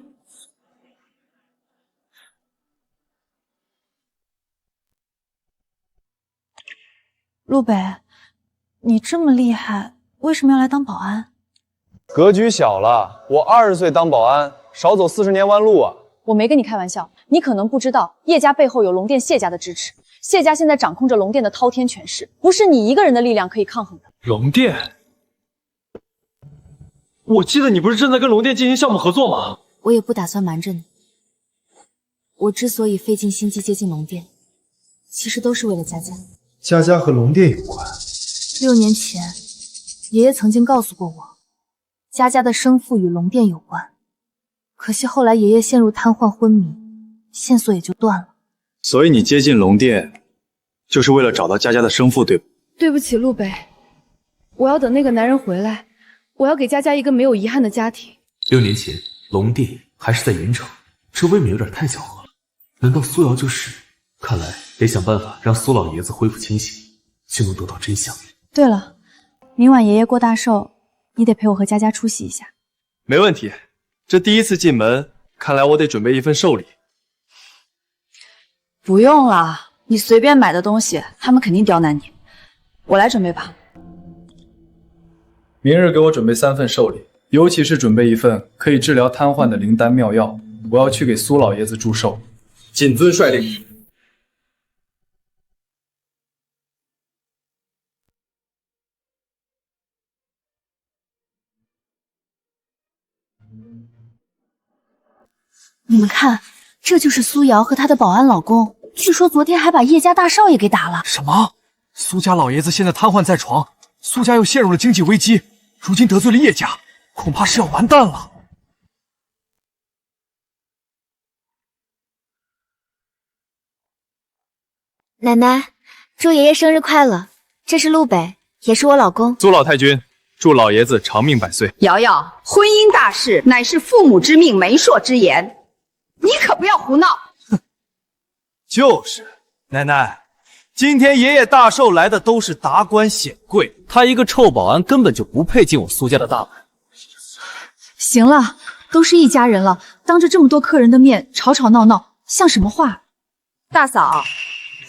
陆北，你这么厉害，为什么要来当保安？格局小了，我20岁当保安，少走40年弯路啊！我没跟你开玩笑，你可能不知道，叶家背后有龙殿谢家的支持，谢家现在掌控着龙殿的滔天权势，不是你一个人的力量可以抗衡的。龙殿，我记得你不是正在跟龙殿进行项目合作吗？我也不打算瞒着你，我之所以费尽心机接近龙殿，其实都是为了佳佳。佳佳和龙殿有关。 6年前，爷爷曾经告诉过我，佳佳的生父与龙殿有关。可惜后来爷爷陷入瘫痪昏迷，线索也就断了。所以你接近龙殿，就是为了找到佳佳的生父，对吧？对不起，陆北，我要等那个男人回来，我要给佳佳一个没有遗憾的家庭。 6年前，龙殿还是在云城，这未免有点太巧合了。难道苏瑶就是？看来得想办法让苏老爷子恢复清醒，就能得到真相。对了，明晚爷爷过大寿，你得陪我和佳佳出席一下。没问题，这第一次进门，看来我得准备一份寿礼。不用了，你随便买的东西，他们肯定刁难你。我来准备吧。明日给我准备3份寿礼，尤其是准备一份可以治疗瘫痪的灵丹妙药，我要去给苏老爷子祝寿。谨遵率令。 你们看，这就是苏瑶和她的保安老公。据说昨天还把叶家大少爷给打了。什么？苏家老爷子现在瘫痪在床，苏家又陷入了经济危机，如今得罪了叶家，恐怕是要完蛋了。奶奶，祝爷爷生日快乐！这是陆北，也是我老公。苏老太君，祝老爷子长命百岁。瑶瑶，婚姻大事乃是父母之命、媒妁之言，你可不要胡闹。就是，奶奶，今天爷爷大寿来的都是达官显贵，他一个臭保安根本就不配进我苏家的大门。行了，都是一家人了，当着这么多客人的面吵吵闹闹，像什么话？大嫂，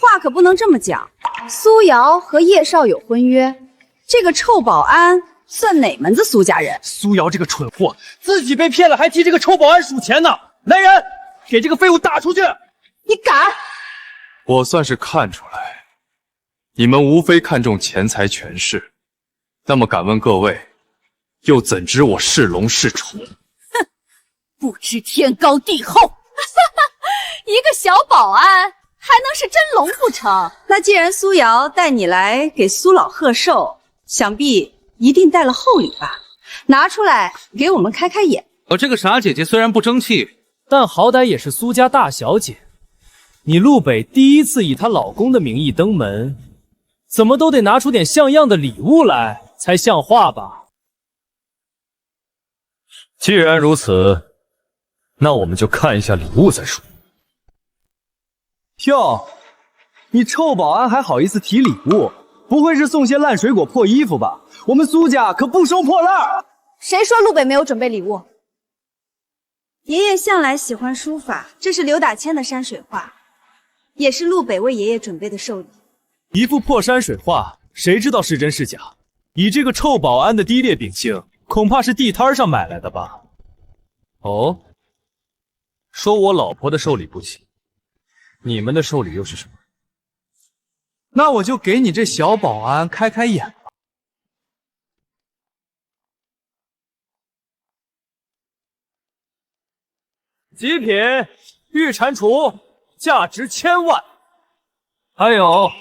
话可不能这么讲。苏瑶和叶少有婚约，这个臭保安算哪门子苏家人？苏瑶这个蠢货，自己被骗了还替这个臭保安数钱呢！来人，给这个废物打出去！你敢？我算是看出来，你们无非看重钱财权势，那么敢问各位，又怎知我是龙是虫？哼，不知天高地厚。一个小保安还能是真龙不成？那既然苏瑶带你来给苏老贺寿，想必一定带了厚礼吧？拿出来给我们开开眼。我这个傻姐姐虽然不争气，但好歹也是苏家大小姐。你陆北第一次以她老公的名义登门，怎么都得拿出点像样的礼物来才像话吧？既然如此，那我们就看一下礼物再说。哟，你臭保安还好意思提礼物？不会是送些烂水果、破衣服吧？我们苏家可不收破烂。谁说陆北没有准备礼物？爷爷向来喜欢书法，这是刘大谦的山水画，也是陆北为爷爷准备的寿礼。一幅破山水画，谁知道是真是假？以这个臭保安的低劣秉性，恐怕是地摊上买来的吧？哦，说我老婆的寿礼不起，你们的寿礼又是什么？那我就给你这小保安开开眼吧。极品玉蟾蜍，价值1000万。还有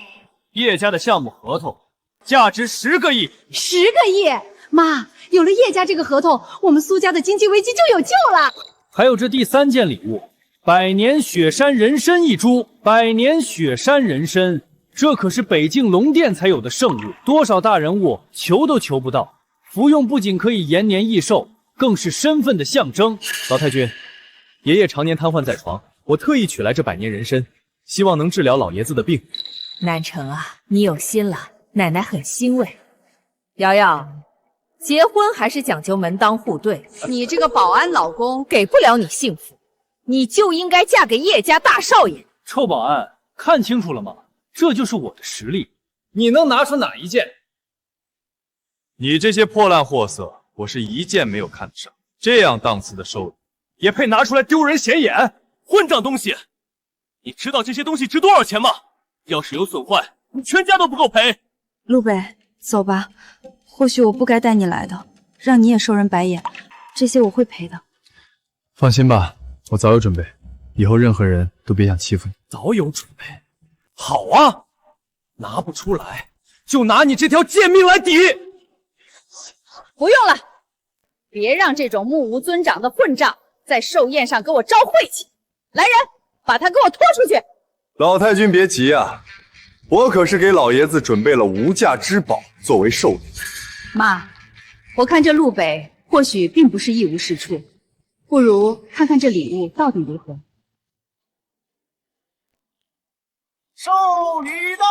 叶家的项目合同，价值10个亿。10个亿！妈，有了叶家这个合同，我们苏家的经济危机就有救了。还有这第3件礼物，100年雪山人参1株。100年雪山人参，这可是北境龙殿才有的圣物，多少大人物求都求不到。服用不仅可以延年益寿，更是身份的象征。老太君，爷爷常年瘫痪在床，我特意取来这100年人参，希望能治疗老爷子的病。南城啊，你有心了，奶奶很欣慰。瑶瑶，结婚还是讲究门当户对，你这个保安老公给不了你幸福，你就应该嫁给叶家大少爷。臭保安，看清楚了吗？这就是我的实力，你能拿出哪一件？你这些破烂货色，我是一件没有看得上。这样档次的寿礼，也配拿出来丢人显眼？混账东西！你知道这些东西值多少钱吗？要是有损坏，你全家都不够赔。陆北，走吧。或许我不该带你来的，让你也受人白眼。这些我会赔的。放心吧，我早有准备，以后任何人都别想欺负你。早有准备？好啊，拿不出来就拿你这条贱命来抵。不用了，别让这种目无尊长的混账在寿宴上给我招晦气。来人，把他给我拖出去。老太君别急啊，我可是给老爷子准备了无价之宝作为寿礼。妈，我看这陆北或许并不是一无是处，不如看看这礼物到底如何。寿礼到！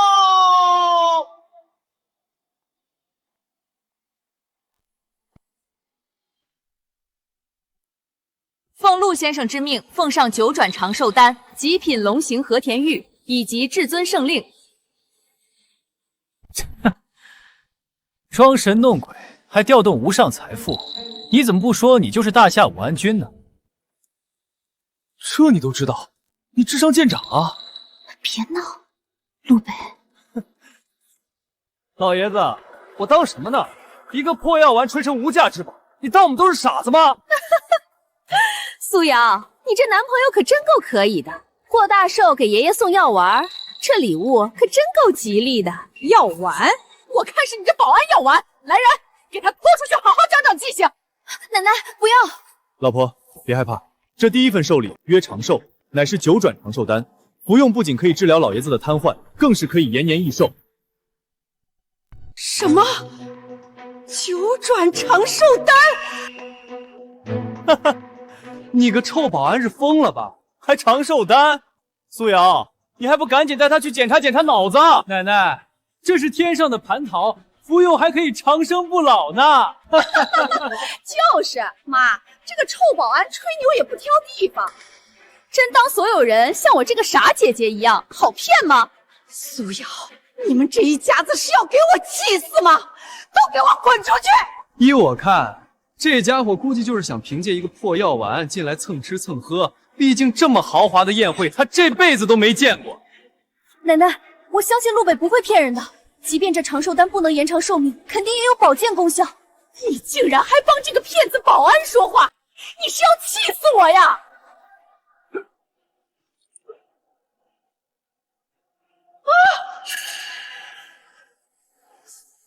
奉陆先生之命，奉上9转长寿丹、极品龙形和田玉以及至尊圣令。装神弄鬼，还调动无上财富，你怎么不说你就是大夏武安君呢？这你都知道，你智商见长啊！别闹，陆北。老爷子，我当什么呢？一个破药丸吹成无价之宝，你当我们都是傻子吗？苏瑶，你这男朋友可真够可以的，霍大寿给爷爷送药丸，这礼物可真够吉利的。药丸？我看是你这保安药丸！来人，给他拖出去，好好长长记性。奶奶，不要！老婆，别害怕，这第一份寿礼约长寿，乃是9转长寿丹，服用不仅可以治疗老爷子的瘫痪，更是可以延年益寿。什么？9转长寿丹？哈哈，你个臭保安是疯了吧？还长寿丹？苏瑶，你还不赶紧带他去检查检查脑子！奶奶，这是天上的蟠桃，服用还可以长生不老呢。就是妈，这个臭保安吹牛也不挑地方，真当所有人像我这个傻姐姐一样好骗吗？苏瑶，你们这一家子是要给我气死吗？都给我滚出去！依我看，这家伙估计就是想凭借一个破药丸进来蹭吃蹭喝，毕竟这么豪华的宴会，他这辈子都没见过。奶奶，我相信陆北不会骗人的，即便这长寿丹不能延长寿命，肯定也有保健功效。你竟然还帮这个骗子保安说话，你是要气死我呀！啊！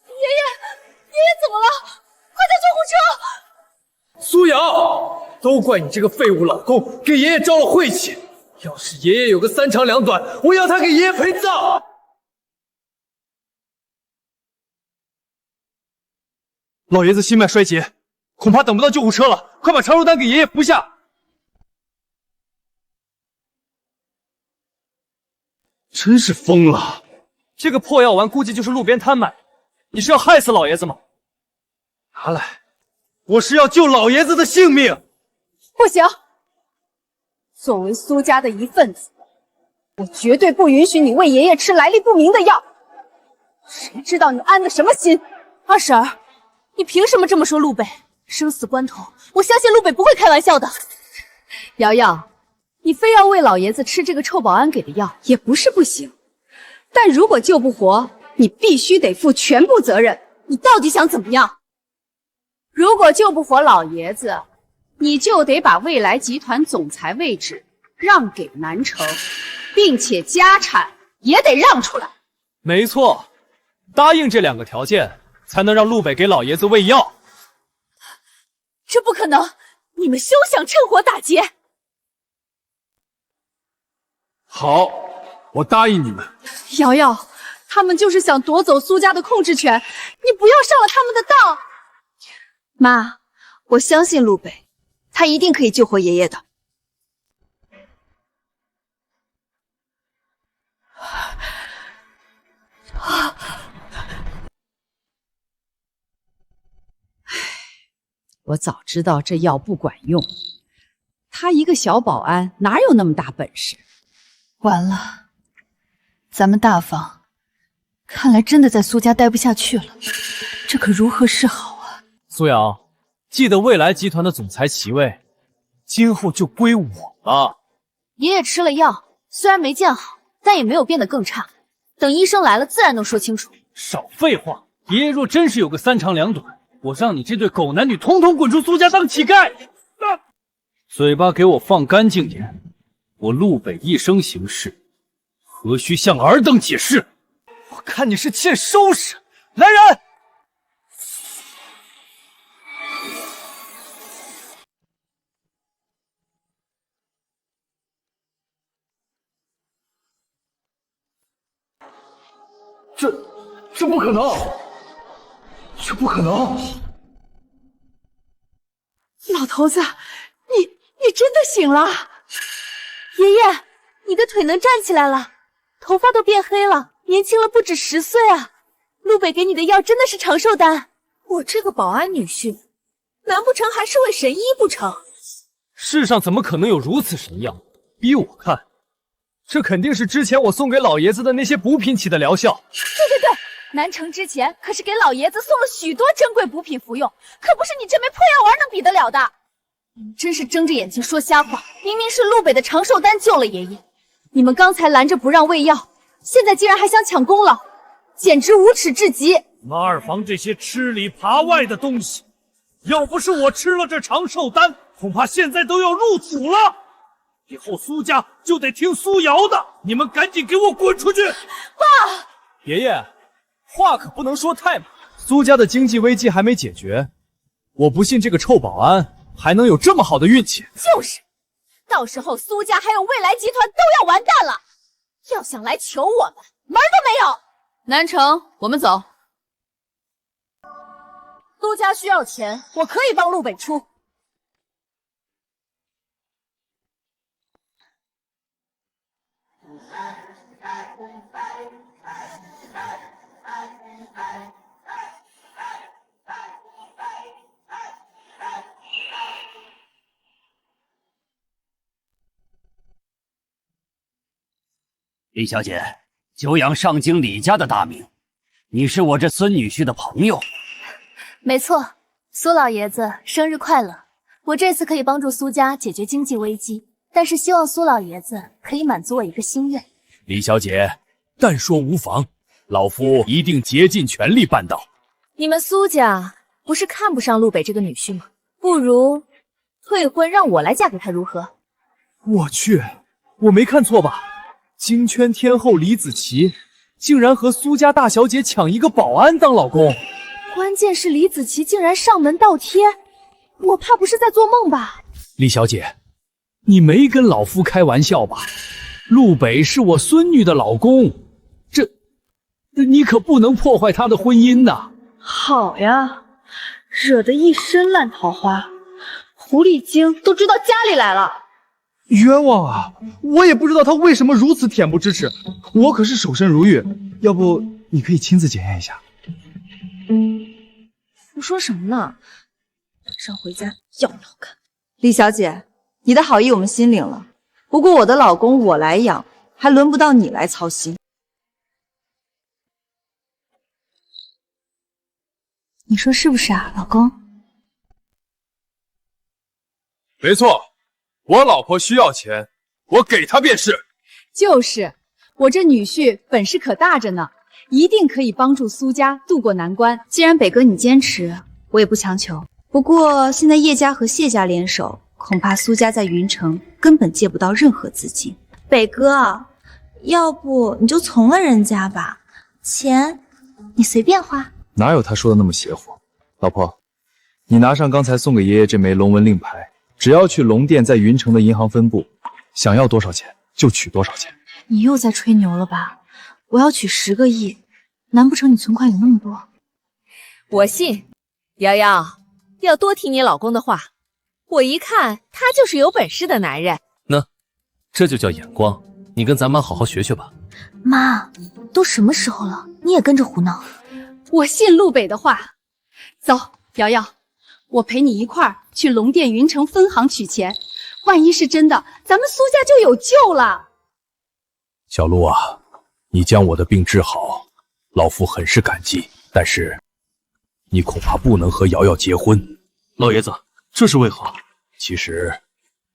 爷爷怎么了？快叫救护车！苏瑶，都怪你这个废物老公给爷爷招了晦气。要是爷爷有个3长2短，我要他给爷爷陪葬。老爷子心脉衰竭，恐怕等不到救护车了，快把长寿丹给爷爷服下。真是疯了！这个破药丸估计就是路边摊买，你是要害死老爷子吗？拿来，我是要救老爷子的性命。不行，作为苏家的一份子，我绝对不允许你喂爷爷吃来历不明的药。谁知道你安的什么心？二婶儿，你凭什么这么说陆北？生死关头，我相信陆北不会开玩笑的。瑶瑶，你非要喂老爷子吃这个臭保安给的药，也不是不行。但如果救不活，你必须得负全部责任。你到底想怎么样？如果救不活老爷子，你就得把未来集团总裁位置让给南城，并且家产也得让出来。没错，答应这2个条件，才能让陆北给老爷子喂药。这不可能！你们休想趁火打劫！好，我答应你们。瑶瑶，他们就是想夺走苏家的控制权，你不要上了他们的当。妈，我相信陆北，他一定可以救活爷爷的。我早知道这药不管用，他一个小保安哪有那么大本事？完了，咱们大房看来真的在苏家待不下去了，这可如何是好啊？苏瑶，记得未来集团的总裁席位，今后就归我了。爷爷吃了药，虽然没见好，但也没有变得更差。等医生来了，自然能说清楚。少废话！爷爷若真是有个3长2短，我让你这对狗男女统统滚出苏家当乞丐！嘴巴给我放干净点！我陆北一生行事，何须向尔等解释？我看你是欠收拾！来人！这不可能！这不可能！老头子，你真的醒了？爷爷，你的腿能站起来了，头发都变黑了，年轻了不止10岁啊！陆北给你的药真的是长寿丹，我这个保安女婿，难不成还是位神医不成？世上怎么可能有如此神药？依我看，这肯定是之前我送给老爷子的那些补品起的疗效。对，南城之前可是给老爷子送了许多珍贵补品服用，可不是你这枚破药丸能比得了的。你们真是睁着眼睛说瞎话！明明是陆北的长寿丹救了爷爷，你们刚才拦着不让喂药，现在竟然还想抢功劳，简直无耻至极！你们二房这些吃里扒外的东西，要不是我吃了这长寿丹，恐怕现在都要入土了。以后苏家就得听苏瑶的，你们赶紧给我滚出去！爸，爷爷，话可不能说太满。苏家的经济危机还没解决，我不信这个臭保安还能有这么好的运气。就是，到时候苏家还有未来集团都要完蛋了，要想来求我们，门儿都没有。南城，我们走。苏家需要钱，我可以帮陆北出。李小姐，久仰上京李家的大名，你是我这孙女婿的朋友。没错，苏老爷子生日快乐！我这次可以帮助苏家解决经济危机，但是希望苏老爷子可以满足我一个心愿。李小姐，但说无妨，老夫一定竭尽全力办到。你们苏家不是看不上陆北这个女婿吗？不如退婚，让我来嫁给他如何？我去，我没看错吧？金圈天后李子琪竟然和苏家大小姐抢一个保安当老公。关键是李子琪竟然上门倒贴，我怕不是在做梦吧？李小姐，你没跟老夫开玩笑吧？陆北是我孙女的老公，这你可不能破坏他的婚姻呐！好呀，惹得一身烂桃花，狐狸精都追到家里来了。冤枉啊！我也不知道他为什么如此恬不知耻，我可是守身如玉，要不你可以亲自检验一下。胡说什么呢？晚上回家要不要看？李小姐，你的好意我们心领了，不过我的老公我来养，还轮不到你来操心。你说是不是啊，老公？没错，我老婆需要钱，我给她便是。就是，我这女婿本事可大着呢，一定可以帮助苏家渡过难关。既然北哥你坚持，我也不强求。不过现在叶家和谢家联手，恐怕苏家在云城根本借不到任何资金。北哥，要不你就从了人家吧，钱你随便花。哪有他说的那么邪乎？老婆，你拿上刚才送给爷爷这枚龙纹令牌，只要去龙殿在云城的银行分部，想要多少钱就取多少钱。你又在吹牛了吧？我要取10个亿，难不成你存款有那么多？我信，瑶瑶，要多听你老公的话。我一看他就是有本事的男人。那，这就叫眼光。你跟咱妈好好学学吧。妈，都什么时候了，你也跟着胡闹？我信陆北的话。走，瑶瑶，我陪你一块儿去龙殿云城分行取钱。万一是真的，咱们苏家就有救了。小陆啊，你将我的病治好，老夫很是感激。但是，你恐怕不能和瑶瑶结婚。老爷子，这是为何？其实，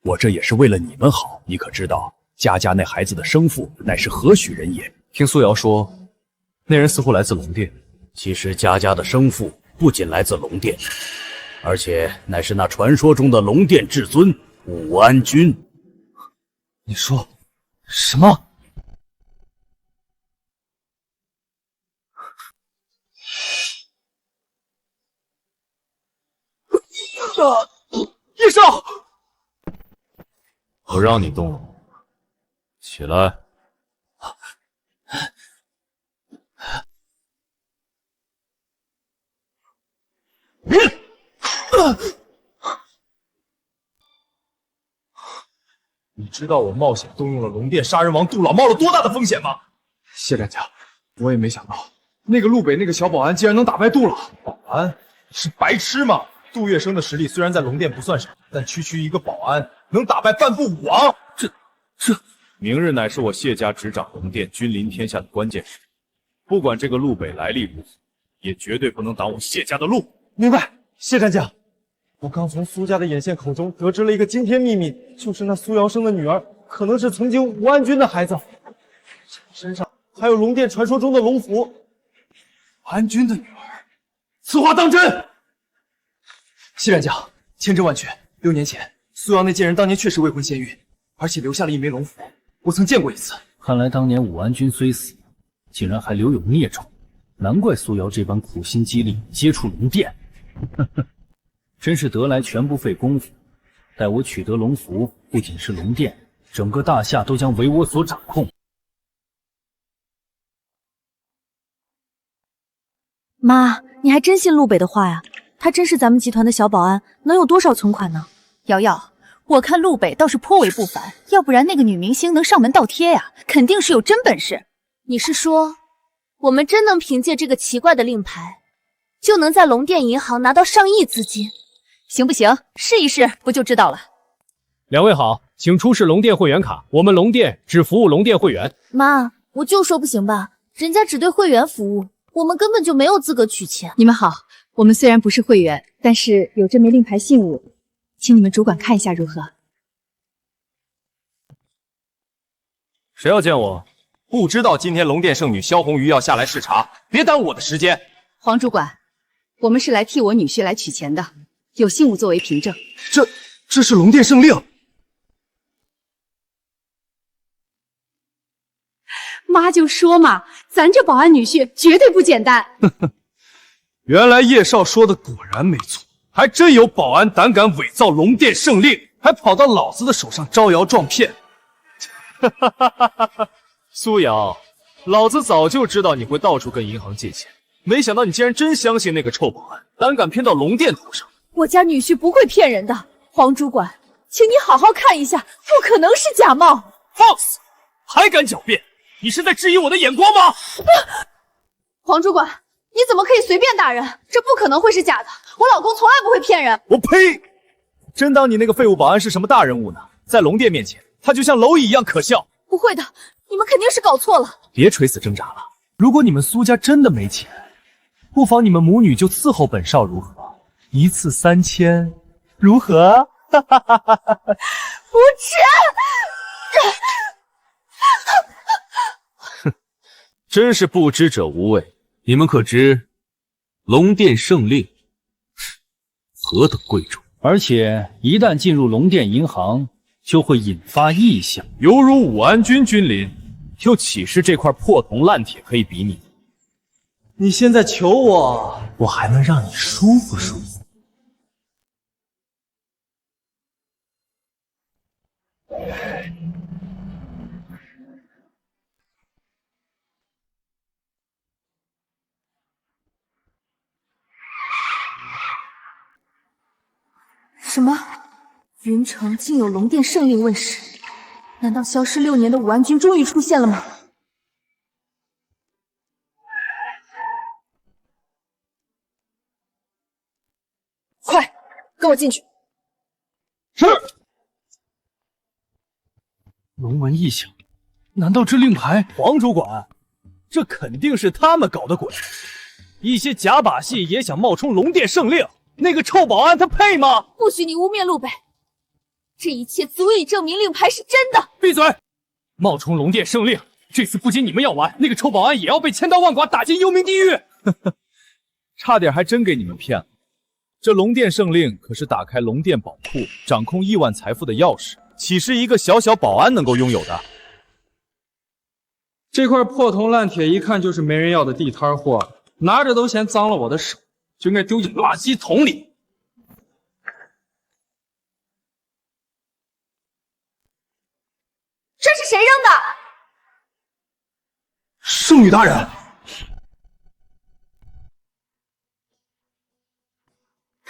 我这也是为了你们好。你可知道，家家那孩子的生父乃是何许人也？听苏瑶说，那人似乎来自龙殿。其实家家的生父不仅来自龙殿，而且乃是那传说中的龙殿至尊武安君。你说什么？叶少，我让你动了，起来。你知道我冒险动用了龙殿杀人王杜老冒了多大的风险吗？谢战家，我也没想到那个陆北那个小保安竟然能打败杜老。保安是白痴吗？杜月笙的实力虽然在龙殿不算少，但区区一个保安能打败半部武王，这明日乃是我谢家执掌龙殿、君临天下的关键时刻，不管这个陆北来历如何，也绝对不能挡我谢家的路。明白，谢战将。我刚从苏家的眼线口中得知了一个惊天秘密，就是那苏瑶生的女儿可能是曾经吴安君的孩子，身上还有龙殿传说中的龙符。安君的女儿，此话当真？谢战将，千真万确。6年前，苏瑶那贱人当年确实未婚先孕，而且留下了一枚龙符，我曾见过一次。看来当年武安君虽死，竟然还留有孽种，难怪苏瑶这般苦心积虑接触龙殿。真是得来全不费功夫。待我取得龙符，不仅是龙殿，整个大夏都将为我所掌控。妈，你还真信陆北的话呀？他真是咱们集团的小保安，能有多少存款呢？瑶瑶，我看陆北倒是颇为不凡，要不然那个女明星能上门倒贴呀，肯定是有真本事。你是说，我们真能凭借这个奇怪的令牌，就能在龙殿银行拿到上亿资金？行不行？试一试不就知道了。两位好，请出示龙殿会员卡，我们龙殿只服务龙殿会员。妈，我就说不行吧，人家只对会员服务，我们根本就没有资格取钱。你们好，我们虽然不是会员，但是有这枚令牌信物，请你们主管看一下如何？谁要见我？不知道今天龙殿圣女萧红瑜要下来视察，别耽误我的时间。黄主管，我们是来替我女婿来取钱的，有信物作为凭证。这是龙殿圣令。妈就说嘛，咱这保安女婿绝对不简单。原来叶少说的果然没错，还真有保安胆敢伪造龙殿圣令，还跑到老子的手上招摇撞骗。苏瑶，老子早就知道你会到处跟银行借钱，没想到你竟然真相信那个臭保安，胆敢骗到龙殿头上。我家女婿不会骗人的，黄主管，请你好好看一下，不可能是假冒。放肆！还敢狡辩？你是在质疑我的眼光吗？黄主管，你怎么可以随便打人？这不可能会是假的，我老公从来不会骗人。我呸！真当你那个废物保安是什么大人物呢？在龙殿面前，他就像蝼蚁一样可笑。不会的，你们肯定是搞错了。别垂死挣扎了，如果你们苏家真的没钱，不妨你们母女就伺候本少如何？一次3000，如何？不值！真是不知者无畏。你们可知龙殿圣令何等贵重？而且一旦进入龙殿银行，就会引发异象，犹如武安君君临，又岂是这块破铜烂铁可以比拟？你现在求我，我还能让你舒服舒服。什么？云城竟有龙殿圣令问世？难道消失6年的武安君终于出现了吗？快，跟我进去。是。龙纹异象，难道这令牌？黄主管，这肯定是他们搞的鬼！一些假把戏也想冒充龙殿圣令，那个臭保安他配吗？不许你污蔑陆北，这一切足以证明令牌是真的。闭嘴！冒充龙殿圣令，这次不仅你们要完，那个臭保安也要被千刀万剐，打进幽冥地狱。差点还真给你们骗了。这龙殿圣令可是打开龙殿宝库、掌控亿万财富的钥匙，岂是一个小小保安能够拥有的？这块破铜烂铁一看就是没人要的地摊货，拿着都嫌脏了我的手，就应该丢进垃圾桶里。这是谁扔的？圣女大人，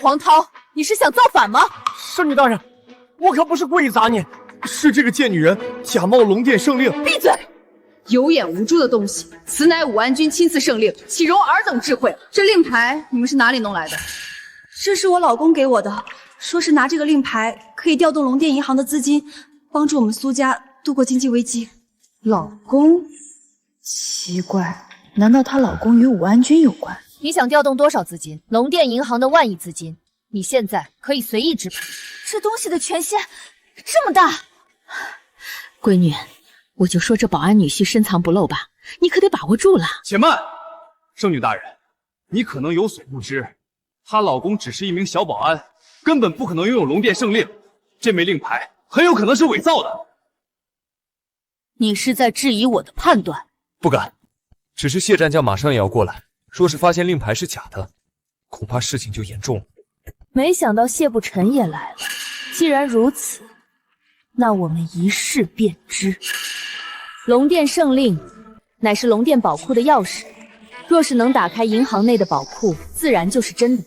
黄涛，你是想造反吗？圣女大人，我可不是故意砸你，是这个贱女人假冒龙殿圣令。闭嘴！有眼无珠的东西，此乃武安君亲赐圣令，岂容尔等智慧？这令牌你们是哪里弄来的？这是我老公给我的，说是拿这个令牌可以调动龙殿银行的资金，帮助我们苏家度过经济危机。老公？奇怪，难道她老公与武安君有关？你想调动多少资金？龙殿银行的万亿资金，你现在可以随意支配。这东西的权限这么大，闺女，我就说这保安女婿深藏不露吧，你可得把握住了。且慢，圣女大人，你可能有所不知，她老公只是一名小保安，根本不可能拥有龙殿圣令，这枚令牌很有可能是伪造的。你是在质疑我的判断？不敢，只是谢战将马上也要过来，说是发现令牌是假的，恐怕事情就严重了。没想到谢不沉也来了。既然如此，那我们一试便知。龙殿圣令乃是龙殿宝库的钥匙，若是能打开银行内的宝库，自然就是真的。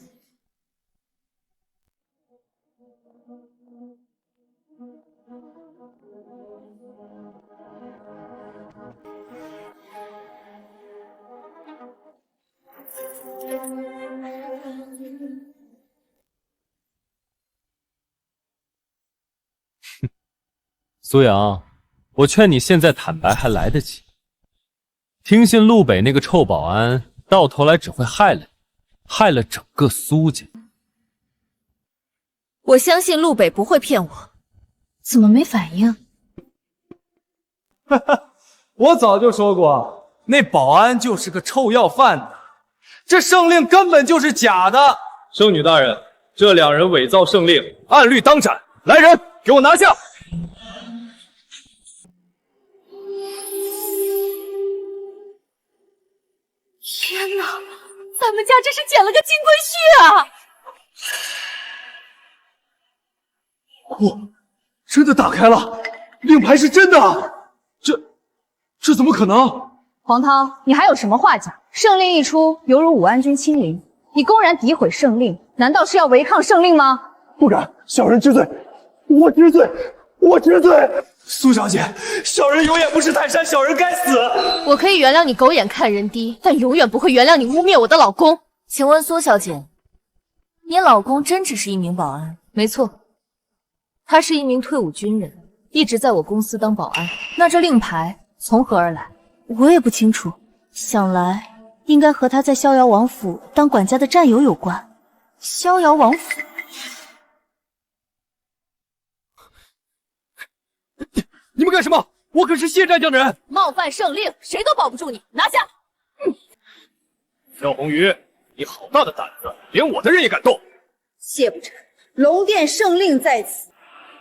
苏阳，我劝你现在坦白还来得及。听信路北那个臭保安，到头来只会害了你，害了整个苏家。我相信路北不会骗我。怎么没反应？我早就说过，那保安就是个臭要饭的，这圣令根本就是假的。圣女大人，这两人伪造圣令，按律当斩。来人，给我拿下！天哪，咱们家这是捡了个金龟婿啊！真的打开了，令牌是真的，这怎么可能？黄涛，你还有什么话讲？圣令一出，犹如武安君亲临，你公然诋毁圣令，难道是要违抗圣令吗？不敢，小人知罪，我知罪，我知罪。苏小姐，小人有眼不识泰山，小人该死。我可以原谅你狗眼看人低，但永远不会原谅你污蔑我的老公。请问苏小姐，你老公真只是一名保安？没错，他是一名退伍军人，一直在我公司当保安。那这令牌从何而来？我也不清楚，想来应该和他在逍遥王府当管家的战友有关。逍遥王府。你们干什么？我可是谢战将的人！冒犯圣令，谁都保不住你！拿下！萧红宇，你好大的胆子，连我的人也敢动！谢不成，龙殿圣令在此，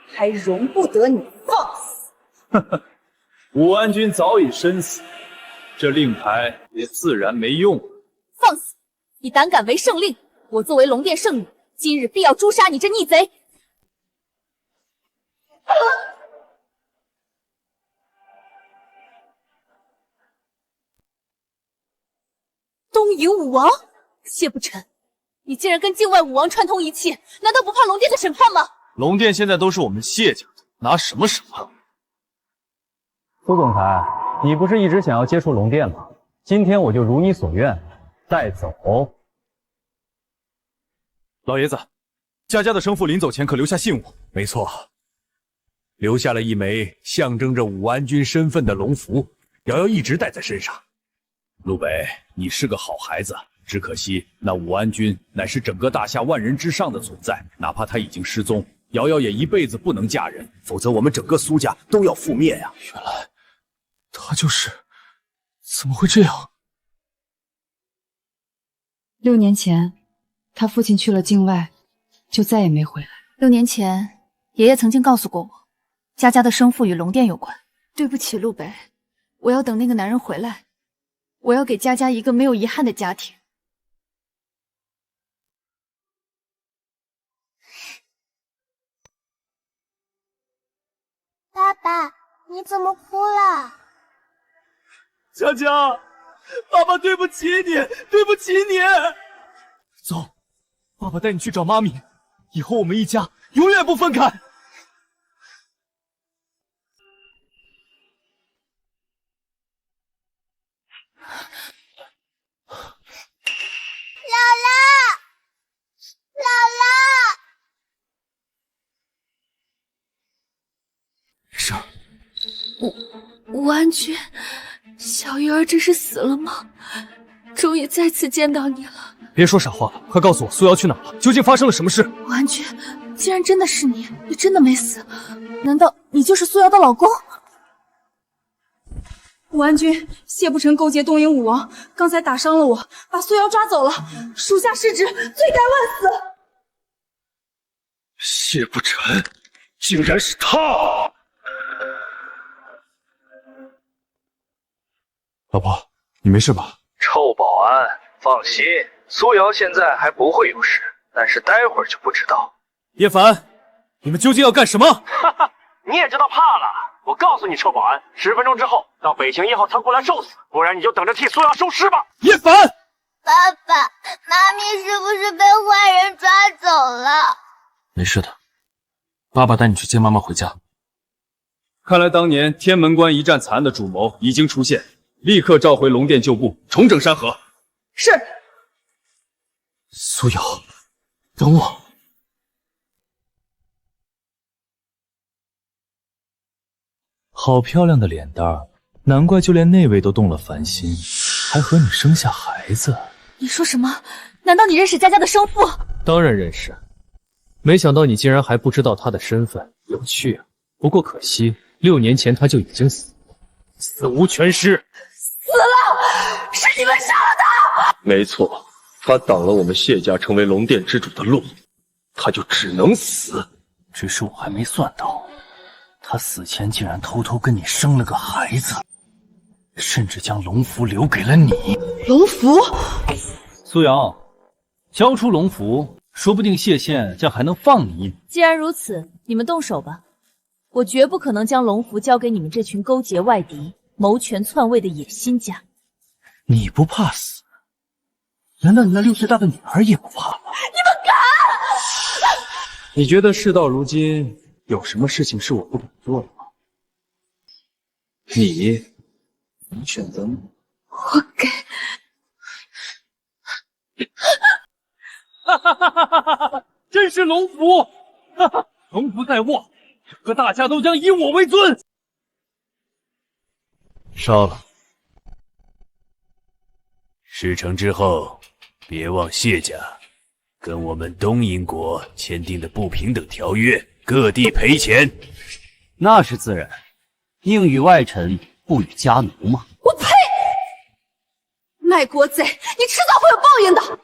还容不得你放肆！呵呵，武安君早已身死，这令牌也自然没用了。放肆！你胆敢违圣令，我作为龙殿圣女，今日必要诛杀你这逆贼！东瀛武王，谢不成，你竟然跟境外武王串通一气，难道不怕龙殿的审判吗？龙殿现在都是我们谢家的，拿什么审判？苏总裁，你不是一直想要接触龙殿吗？今天我就如你所愿，带走。老爷子，佳佳的生父临走前可留下信物？没错，留下了一枚象征着武安君身份的龙符，瑶瑶一直带在身上。陆北，你是个好孩子，只可惜那武安君乃是整个大夏万人之上的存在，哪怕他已经失踪，瑶瑶也一辈子不能嫁人，否则我们整个苏家都要覆灭呀！原来他就是，怎么会这样？6年前，他父亲去了境外，就再也没回来。6年前，爷爷曾经告诉过我，佳佳的生父与龙殿有关。对不起，陆北，我要等那个男人回来。我要给佳佳一个没有遗憾的家庭。爸爸，你怎么哭了？佳佳，爸爸对不起你，对不起你。走，爸爸带你去找妈咪，以后我们一家永远不分开。武安君，小鱼儿这是死了吗？终于再次见到你了。别说傻话了，快告诉我苏瑶去哪了？究竟发生了什么事？武安君，既然真的是你，你真的没死？难道你就是苏瑶的老公？武安君，谢不成勾结东瀛武王，刚才打伤了我，把苏瑶抓走了，属下失职，罪该万死。谢不成，竟然是他！老婆，你没事吧？臭保安，放心，苏瑶现在还不会有事，但是待会儿就不知道。叶凡，你们究竟要干什么？哈哈，你也知道怕了。我告诉你，臭保安，10分钟之后到北行1号仓库来受死，不然你就等着替苏瑶收尸吧。叶凡，爸爸妈咪是不是被坏人抓走了？没事的，爸爸带你去接妈妈回家。看来当年天门关一战惨案的主谋已经出现，立刻召回龙殿旧部，重整山河。是。苏瑶，等我。好漂亮的脸蛋儿，难怪就连那位都动了凡心，还和你生下孩子。你说什么？难道你认识佳佳的生父？当然认识，没想到你竟然还不知道他的身份，有趣啊！不过可惜，6年前他就已经死了，死无全尸。死了，是你们杀了他！没错，他挡了我们谢家成为龙殿之主的路，他就只能死。只是我还没算到，他死前竟然偷偷跟你生了个孩子，甚至将龙符留给了你。龙符？苏瑶，交出龙符，说不定谢县将还能放你一马。既然如此，你们动手吧。我绝不可能将龙符交给你们这群勾结外敌、谋权篡位的野心家。你不怕死？难道你那6岁大的女儿也不怕吗？你们敢！你觉得事到如今，有什么事情是我不敢做的吗？你选择吗？活该！哈哈哈哈哈哈！真是龙符！哈哈，龙符在握，整个大家都将以我为尊。烧了。事成之后，别忘谢家跟我们东瀛国签订的不平等条约，各地赔钱。那是自然，宁与外臣，不与家奴嘛。我呸！卖国贼，你迟早会有报应的。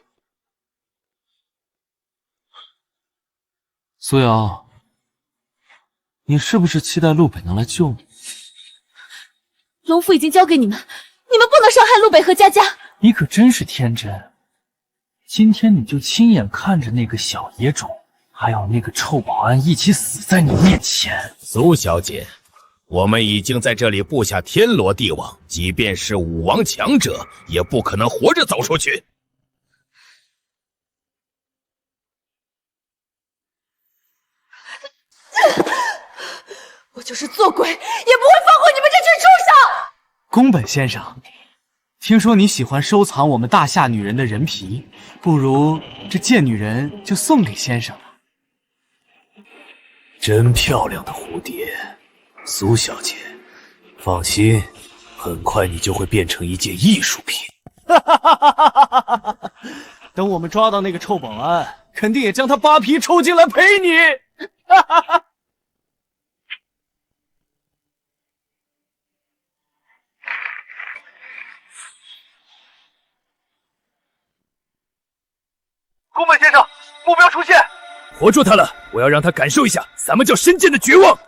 苏瑶，你是不是期待陆北能来救你？龙符已经交给你们，你们不能伤害陆北和佳佳。你可真是天真，今天你就亲眼看着那个小野种，还有那个臭保安一起死在你面前。苏小姐，我们已经在这里布下天罗地网，即便是武王强者，也不可能活着走出去。我就是做鬼，也不会放过你们这群畜生！宫本先生，听说你喜欢收藏我们大夏女人的人皮，不如这贱女人就送给先生了。真漂亮的蝴蝶，苏小姐，放心，很快你就会变成一件艺术品。等我们抓到那个臭保安，肯定也将他扒皮抽筋来陪你。宫本先生，目标出现！活捉他了，我要让他感受一下咱们叫深剑的绝望。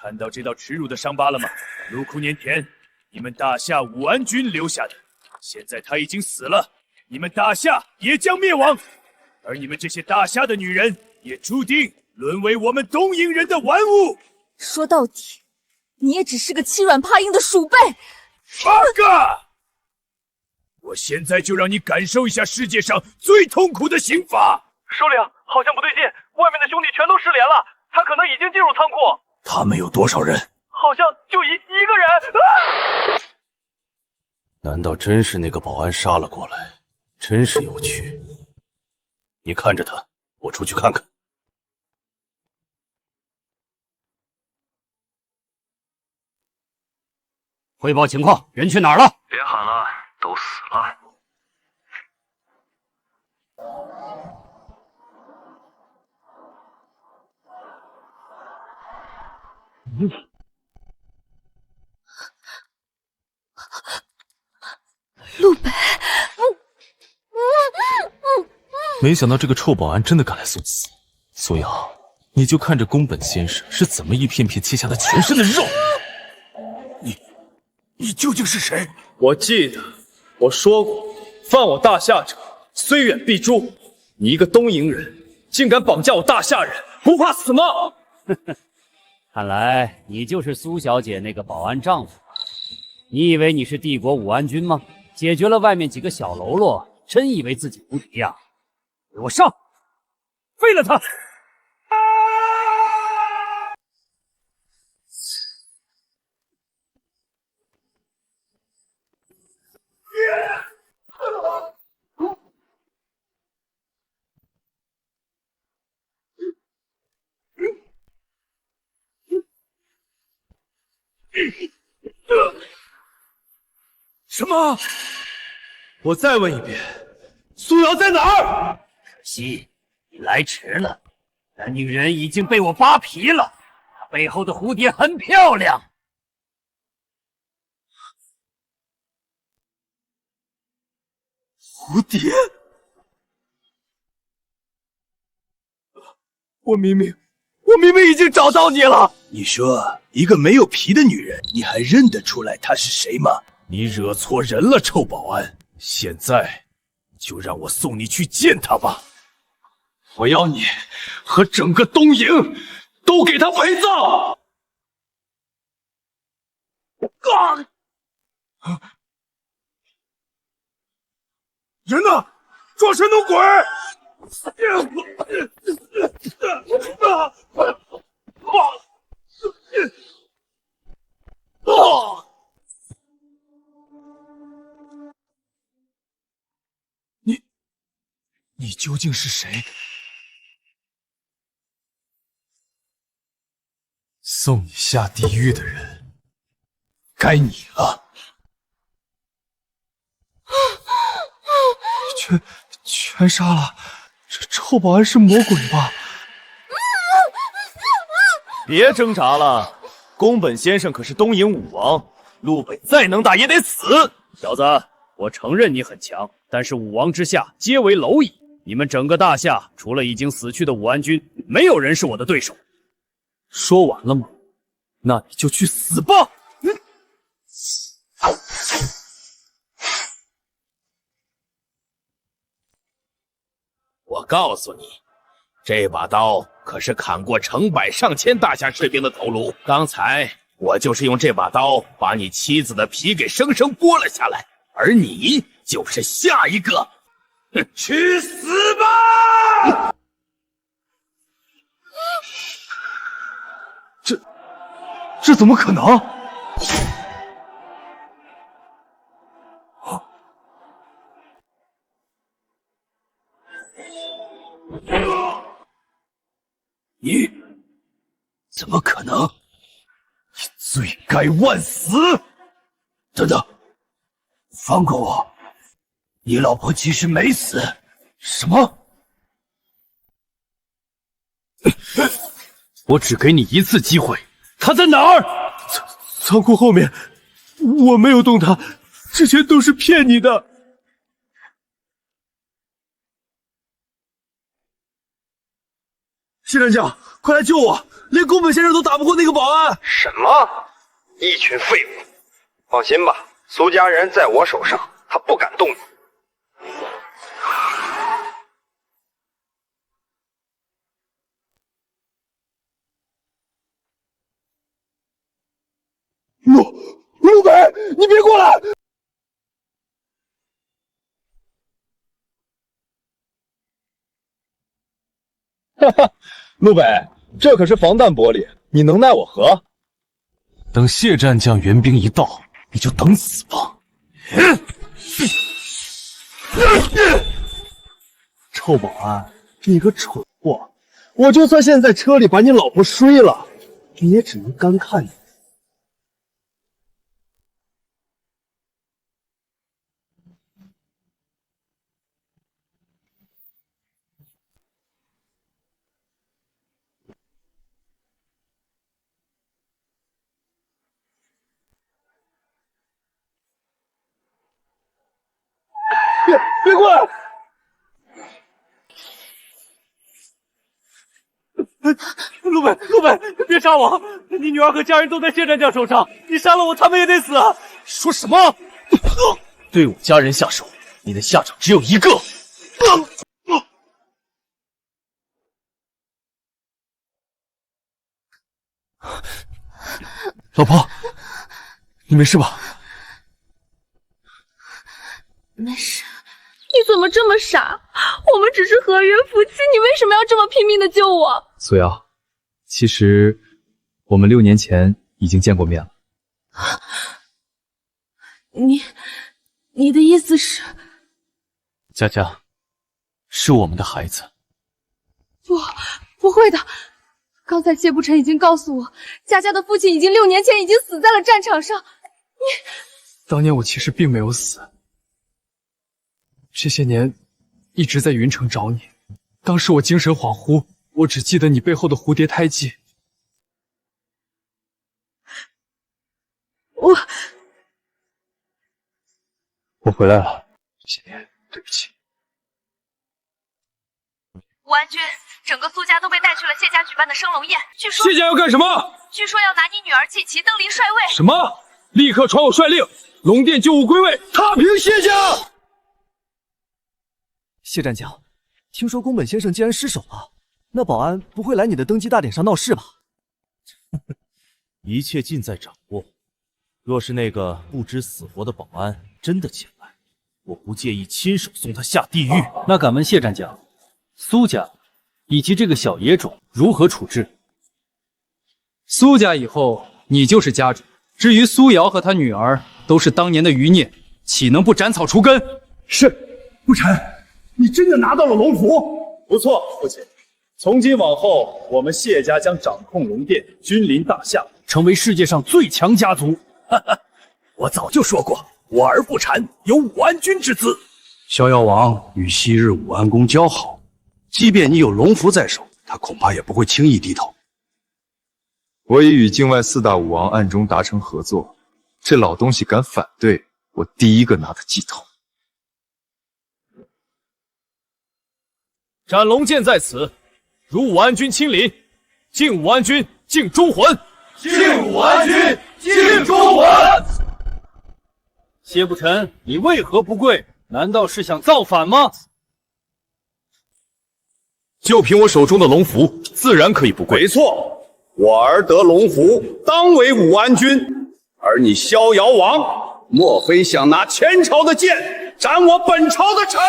看到这道耻辱的伤疤了吗？6库年田，你们大夏武安君留下的，现在他已经死了，你们大夏也将灭亡，而你们这些大夏的女人也注定沦为我们东瀛人的玩物。说到底，你也只是个欺软怕硬的鼠辈。八个！我现在就让你感受一下世界上最痛苦的刑罚。首领，好像不对劲，外面的兄弟全都失联了，他可能已经进入仓库。他们有多少人？好像就一个人。啊！难道真是那个保安杀了过来？真是有趣。你看着他，我出去看看。汇报情况，人去哪儿了？别喊了，都死了。陆北，没想到这个臭保安真的敢来送死。苏瑶，你就看着宫本先生是怎么一片片切下他全身的肉。你究竟是谁？我记得我说过，犯我大夏者，虽远必诛。你一个东瀛人，竟敢绑架我大夏人，不怕死吗？看来你就是苏小姐那个保安丈夫吧？你以为你是帝国武安军吗？解决了外面几个小喽啰，真以为自己无敌呀？给我上，废了他！什么？我再问一遍，苏瑶在哪儿？可惜你来迟了，那女人已经被我扒皮了，她背后的蝴蝶很漂亮。蝴蝶？我明明已经找到你了。你说一个没有皮的女人，你还认得出来她是谁吗？你惹错人了，臭保安！现在就让我送你去见她吧。我要你和整个东瀛都给她陪葬！人呢？撞神弄鬼！你究竟是谁？送你下地狱的人，该你了。全杀了，这臭保安是魔鬼吧？别挣扎了，宫本先生可是东瀛武王，陆北再能打也得死。小子，我承认你很强，但是武王之下皆为蝼蚁。你们整个大夏，除了已经死去的武安君，没有人是我的对手。说完了吗？那你就去死吧！我告诉你，这把刀可是砍过成百上千大夏士兵的头颅。刚才我就是用这把刀把你妻子的皮给生生剥了下来，而你就是下一个。哼，去死吧！这怎么可能？你怎么可能？你罪该万死！等等，放过我！你老婆其实没死。什么？我只给你一次机会，她在哪儿？仓库后面，我没有动她，之前都是骗你的。谢战将，快来救我！连宫本先生都打不过那个保安。什么？一群废物！放心吧，苏家人在我手上，他不敢动你。陆北，你别过来！哈哈，陆北，这可是防弹玻璃，你能奈我何？等谢战将援兵一到，你就等死吧！臭保安，你个蠢货！我就算现在车里把你老婆睡了，你也只能干看你。别过来！陆北，别杀我！你女儿和家人都在谢战将手上，你杀了我，他们也得死。说什么？对我家人下手，你的下场只有一个。老婆，你没事吧？没事。你怎么这么傻？我们只是和约夫妻，你为什么要这么拼命的救我？苏瑶，其实我们6年前已经见过面了。你的意思是？佳佳，是我们的孩子。不会的。刚才谢不成已经告诉我，佳佳的父亲已经6年前已经死在了战场上。当年我其实并没有死，这些年一直在云城找你。当时我精神恍惚，我只记得你背后的蝴蝶胎记。我回来了，这些年对不起。武安君，整个苏家都被带去了谢家举办的升龙宴，据说谢家要干什么？据说要拿你女儿季琪登临帅位。什么？立刻传我帅令，龙殿旧物归位，踏平谢家！谢战将，听说宫本先生竟然失手了，那保安不会来你的登基大典上闹事吧？一切尽在掌握。若是那个不知死活的保安真的前来，我不介意亲手送他下地狱。那敢问谢战将，苏家以及这个小野种如何处置？苏家以后你就是家主，至于苏瑶和他女儿，都是当年的余孽，岂能不斩草除根？是，不臣，你真的拿到了龙符？不错，父亲。从今往后，我们谢家将掌控龙殿，君临大夏，成为世界上最强家族。我早就说过，我儿不禅有武安君之资。逍遥王与昔日武安公交好，即便你有龙符在手，他恐怕也不会轻易低头。我已与境外4大武王暗中达成合作，这老东西敢反对，我第一个拿他祭头。斩龙剑在此，如武安君亲临，敬武安君，敬忠魂。敬武安君，敬忠魂。谢不臣，你为何不跪？难道是想造反吗？就凭我手中的龙符，自然可以不跪。没错，我儿得龙符，当为武安君。而你逍遥王，莫非想拿前朝的剑斩我本朝的臣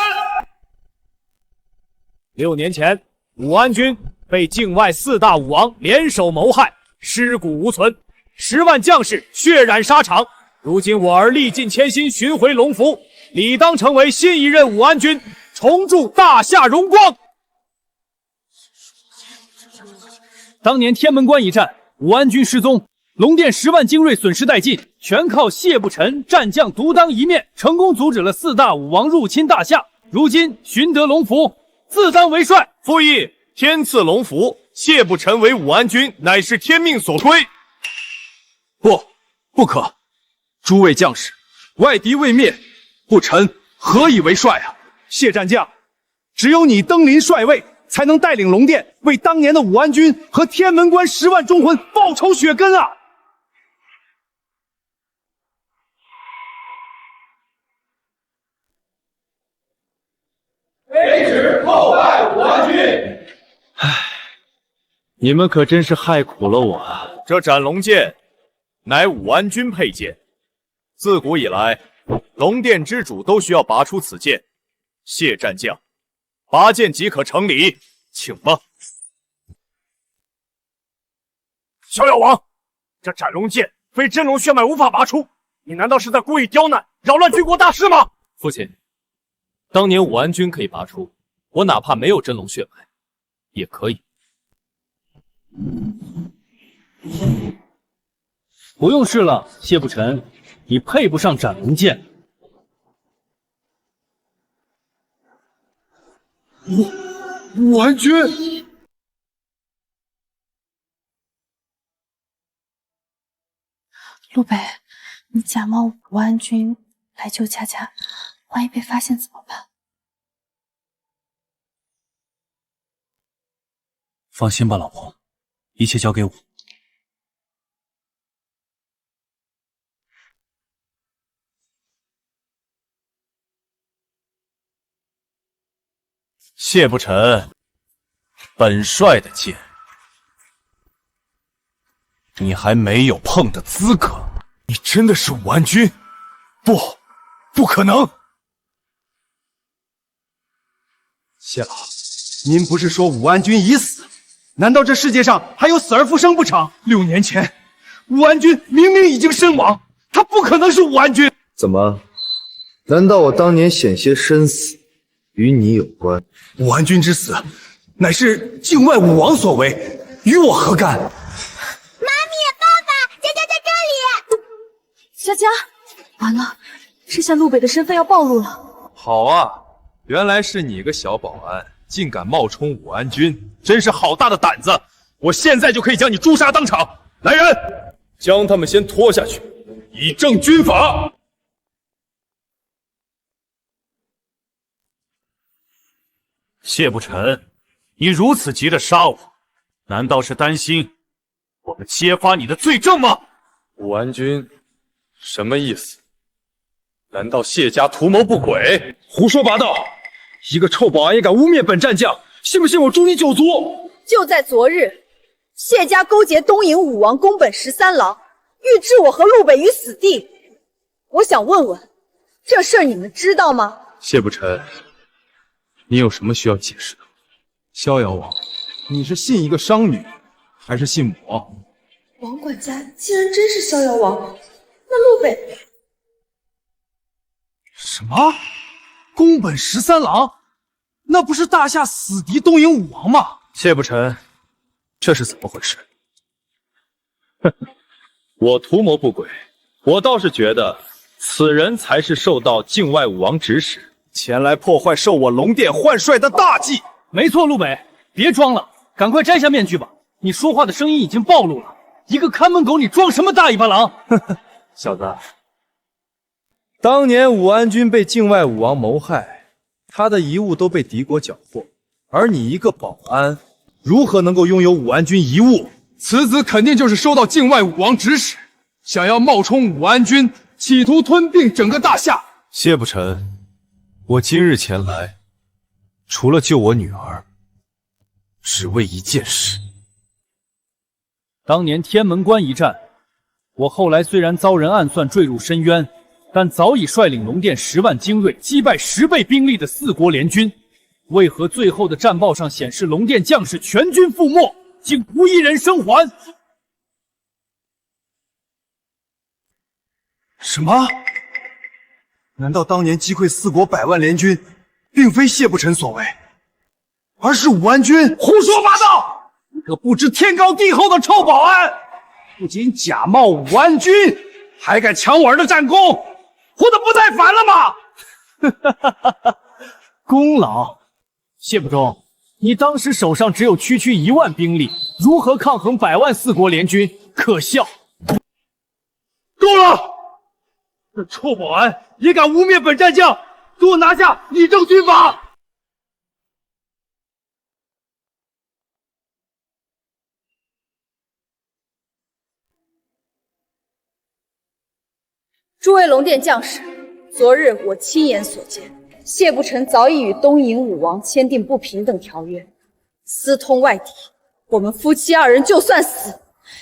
？6年前，武安君被境外4大武王联手谋害，尸骨无存，10万将士血染沙场。如今我儿历尽千辛寻回龙符，理当成为新一任武安君，重铸大夏荣光。当年天门关一战，武安君失踪，龙殿10万精锐损失殆尽，全靠谢不臣战将独当一面，成功阻止了4大武王入侵大夏。如今寻得龙符，自当为帅。复议，天赐龙符，谢不臣为武安君，乃是天命所归。不可！诸位将士，外敌未灭，不臣何以为帅啊？谢战将，只有你登临帅位，才能带领龙殿为当年的武安君和天门关10万忠魂报仇雪根啊！卑职叩拜武安君。你们可真是害苦了我啊！这斩龙剑乃武安君佩剑，自古以来，龙殿之主都需要拔出此剑。谢战将，拔剑即可成礼，请吧。逍遥王，这斩龙剑非真龙血脉无法拔出，你难道是在故意刁难，扰乱军国大事吗？父亲，当年武安君可以拔出，我哪怕没有真龙血脉，也可以。不用试了，谢不臣，你配不上斩龙剑。武安君，陆北，你假冒武安君来救佳佳，万一被发现怎么办？放心吧，老婆，一切交给我。谢不成，本帅的剑，你还没有碰的资格。你真的是武安君？不可能！谢老，您不是说武安君已死？难道这世界上还有死而复生不成？6年前，武安君明明已经身亡，他不可能是武安君。怎么？难道我当年险些身死与你有关？武安君之死，乃是境外武王所为，与我何干？妈咪，爸爸，佳佳在这里。佳佳，完了，这下陆北的身份要暴露了。好啊，原来是你个小保安，竟敢冒充武安君，真是好大的胆子！我现在就可以将你诛杀当场。来人，将他们先拖下去，以正军法。谢不成，你如此急着杀我，难道是担心我们揭发你的罪证吗？武安君，什么意思？难道谢家图谋不轨？胡说八道！一个臭保安也敢污蔑本战将，信不信我诛你9族？就在昨日，谢家勾结东瀛武王宫本13郎，欲置我和陆北于死地。我想问问，这事儿你们知道吗？谢不成，你有什么需要解释的？逍遥王，你是信一个商女，还是信我？王管家竟然真是逍遥王，那陆北……什么？宫本13郎？那不是大夏死敌东瀛武王吗？谢不成，这是怎么回事？哼，我图谋不轨，我倒是觉得此人才是受到境外武王指使，前来破坏受我龙殿换帅的大计。没错，陆北，别装了，赶快摘下面具吧！你说话的声音已经暴露了，一个看门狗，你装什么大尾巴狼？小子，当年武安君被境外武王谋害，他的遗物都被敌国缴获，而你一个保安，如何能够拥有武安君遗物？此子肯定就是收到境外武王指使，想要冒充武安君，企图吞并整个大夏。谢不成，我今日前来，除了救我女儿，只为一件事。当年天门关一战，我后来虽然遭人暗算坠入深渊，但早已率领龙殿10万精锐击败10倍兵力的4国联军。为何最后的战报上显示龙殿将士全军覆没，竟无一人生还？什么？难道当年击溃4国100万联军，并非谢不成所为，而是武安君？胡说八道！你个不知天高地厚的臭保安，不仅假冒武安君，还敢抢我儿的战功，活得不耐烦了吗？功劳，谢不忠，你当时手上只有区1万兵力，如何抗衡100万4国联军？可笑！够了！这臭保安也敢污蔑本战将，给我拿下以正军法！诸位龙殿将士，昨日我亲眼所见，谢不成早已与东瀛武王签订不平等条约，私通外敌。我们夫妻2人就算死，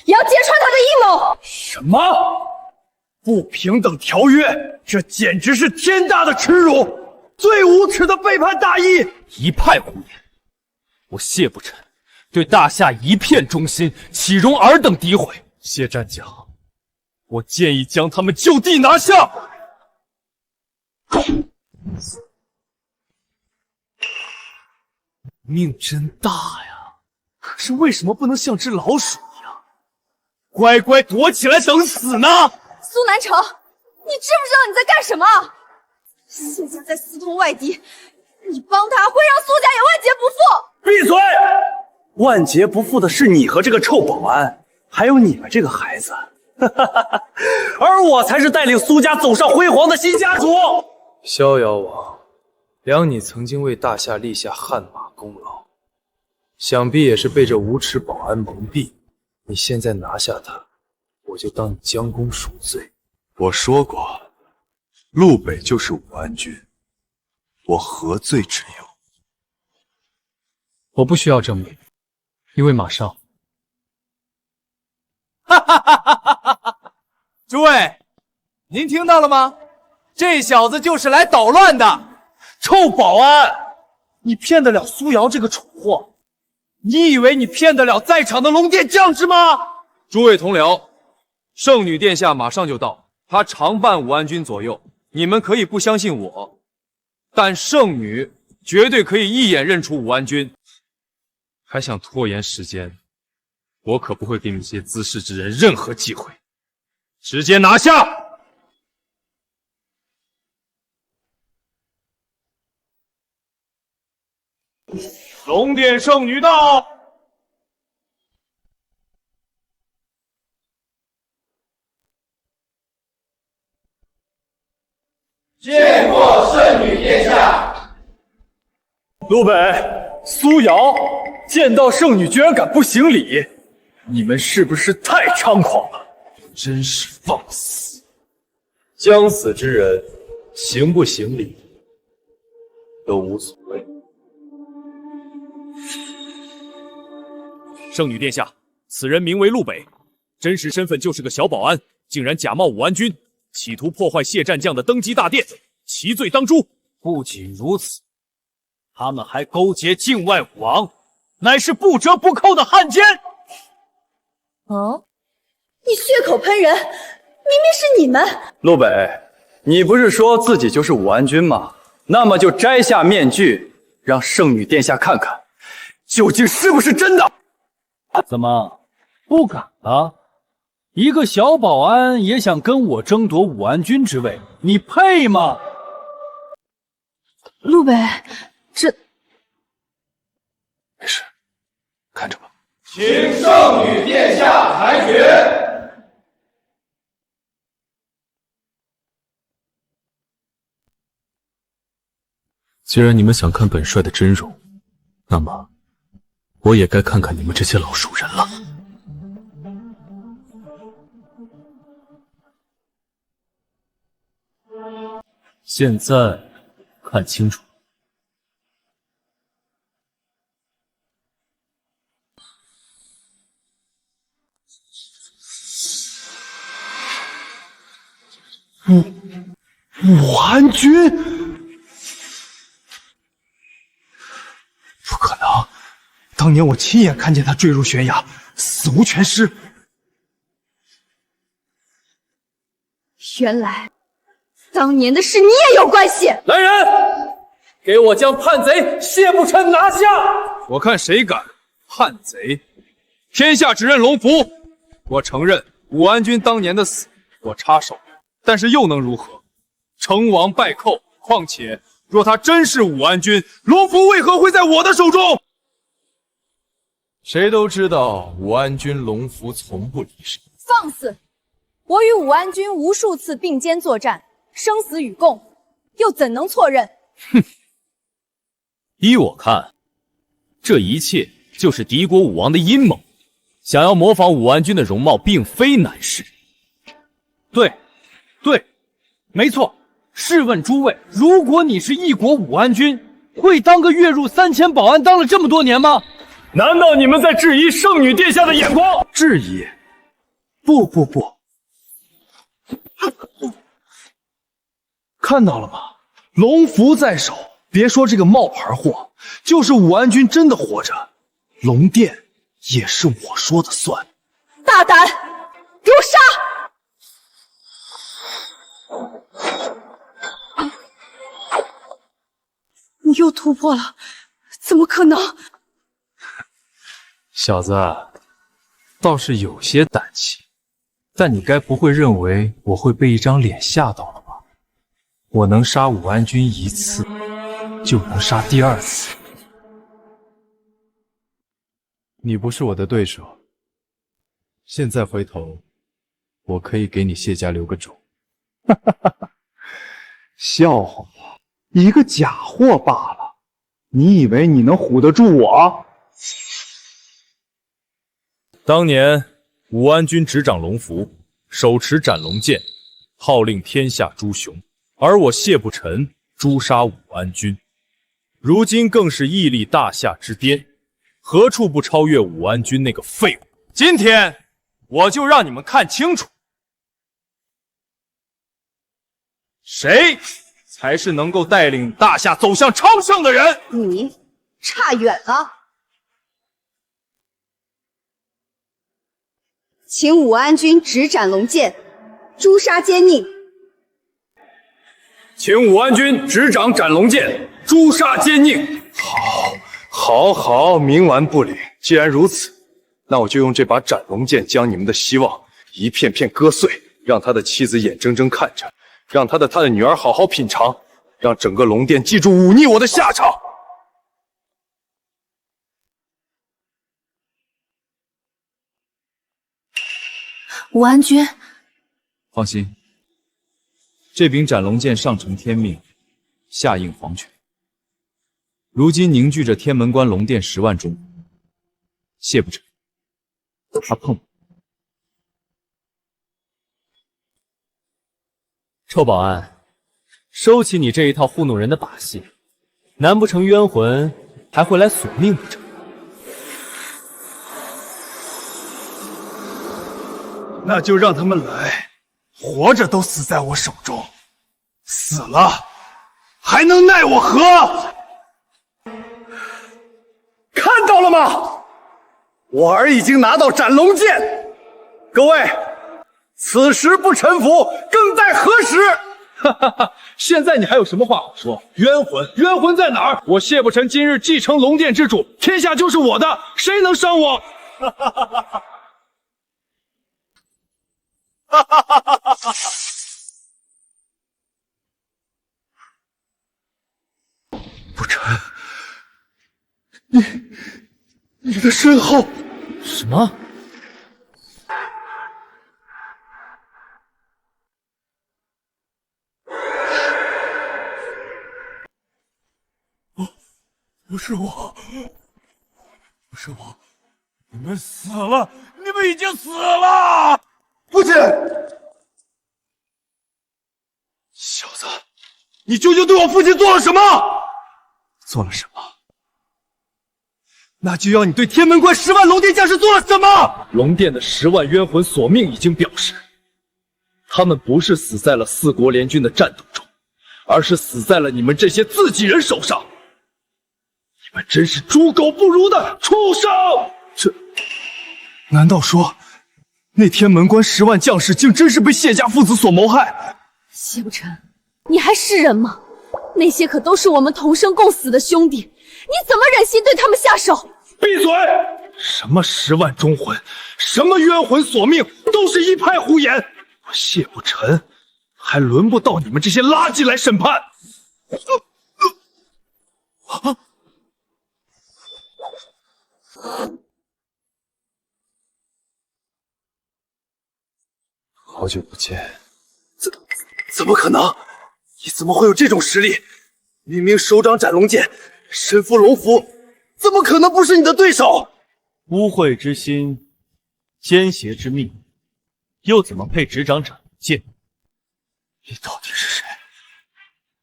也要揭穿他的阴谋。什么？不平等条约？这简直是天大的耻辱！最无耻的背叛大义！一派胡言！我谢不成对大夏一片忠心，岂容尔等诋毁？谢战将，我建议将他们就地拿下。命真大呀！可是为什么不能像只老鼠一样，乖乖躲起来等死呢？苏南城，你知不知道你在干什么？谢家在私通外敌，你帮他会让苏家也万劫不复。闭嘴！万劫不复的是你和这个臭保安，还有你们这个孩子。而我才是带领苏家走上辉煌的新家族。逍遥王，谅你曾经为大夏立下汗马功劳，想必也是被这无耻保安蒙蔽。你现在拿下他，我就当你将功赎罪。我说过，陆北就是武安君，我何罪之有？我不需要证明，因为马上。哈哈哈哈哈！诸位，您听到了吗？这小子就是来捣乱的！臭保安，你骗得了苏瑶这个蠢货？你以为你骗得了在场的龙殿将士吗？诸位同僚，圣女殿下马上就到，她常伴武安君左右。你们可以不相信我，但圣女绝对可以一眼认出武安君。还想拖延时间，我可不会给你们这些滋事之人任何机会。直接拿下！龙殿圣女到！见过圣女殿下。陆北、苏瑶见到圣女居然敢不行礼，你们是不是太猖狂了？真是放肆！将死之人，行不行礼都无所谓。圣女殿下，此人名为陆北，真实身份就是个小保安，竟然假冒武安君，企图破坏谢战将的登基大殿，其罪当诛。不仅如此，他们还勾结境外武王，乃是不折不扣的汉奸。哦，你血口喷人，明明是你们！陆北，你不是说自己就是武安君吗？那么就摘下面具，让圣女殿下看看，究竟是不是真的。怎么不敢了？一个小保安也想跟我争夺武安君之位，你配吗？陆北，这没事，看着吧。请圣女殿下裁决。既然你们想看本帅的真容，那么我也该看看你们这些老熟人了。现在看清楚。武安君？不可能！当年我亲眼看见他坠入悬崖，死无全尸。原来当年的事你也有关系！来人，给我将叛贼谢不琛拿下！我看谁敢！叛贼！天下只认龙福。我承认武安君当年的死，我插手，但是又能如何？成王败寇。况且，若他真是武安君，龙福为何会在我的手中？谁都知道武安君龙福从不离身。放肆！我与武安君无数次并肩作战，生死与共，又怎能错认？哼！依我看，这一切就是敌国武王的阴谋，想要模仿武安君的容貌，并非难事。对，没错。试问诸位，如果你是一国武安君，会当个月入3000保安当了这么多年吗？难道你们在质疑圣女殿下的眼光？质疑？不，看到了吗？龙符在手，别说这个冒牌货，就是武安君真的活着，龙殿也是我说的算。大胆，给我杀！你又突破了，怎么可能？小子，倒是有些胆气，但你该不会认为我会被一张脸吓到了吧？我能杀武安君一次，就能杀第二次。你不是我的对手，现在回头，我可以给你谢家留个种。笑话，一个假货罢了，你以为你能唬得住我？当年武安君执掌龙符，手持斩龙剑，号令天下诸雄，而我谢不沉诛杀武安君，如今更是屹立大夏之巅，何处不超越武安君那个废物？今天我就让你们看清楚，谁才是能够带领大夏走向昌盛的人。你差远了。请武安君执斩龙剑，诛杀奸佞。请武安君执掌斩龙剑，诛杀奸佞。好，冥顽不灵。既然如此，那我就用这把斩龙剑将你们的希望一片片割碎，让他的妻子眼睁睁看着，让他的女儿好好品尝，让整个龙殿记住忤逆我的下场。武安君，放心，这柄斩龙剑上承天命，下应皇权。如今凝聚着天门关龙殿10万中，谢不成，他碰不。臭保安，收起你这一套糊弄人的把戏，难不成冤魂还会来索命不成？那就让他们来，活着都死在我手中，死了还能奈我何？看到了吗？我儿已经拿到斩龙剑，各位，此时不臣服，更待何时？哈哈哈！现在你还有什么话好说？冤魂在哪儿？我谢不成今日继承龙殿之主，天下就是我的，谁能伤我？哈哈哈哈哈！哈哈哈哈哈！不成，你的身后什么？不是我，你们死了，你们已经死了！父亲，小子，你究竟对我父亲做了什么？做了什么？那就要你对天门关10万龙殿将士做了什么？龙殿的10万冤魂索命已经表示，他们不是死在了4国联军的战斗中，而是死在了你们这些自己人手上。你们真是猪狗不如的畜生！这，难道说那天门关10万将士竟真是被谢家父子所谋害？谢不成，你还是人吗？那些可都是我们同生共死的兄弟，你怎么忍心对他们下手？闭嘴！什么10万忠魂，什么冤魂索命，都是一派胡言。我谢不成，还轮不到你们这些垃圾来审判。好久不见，怎么可能？你怎么会有这种实力？明明手掌斩龙剑，身负龙符，怎么可能不是你的对手？污秽之心，奸邪之命，又怎么配执掌斩龙剑？你到底是谁？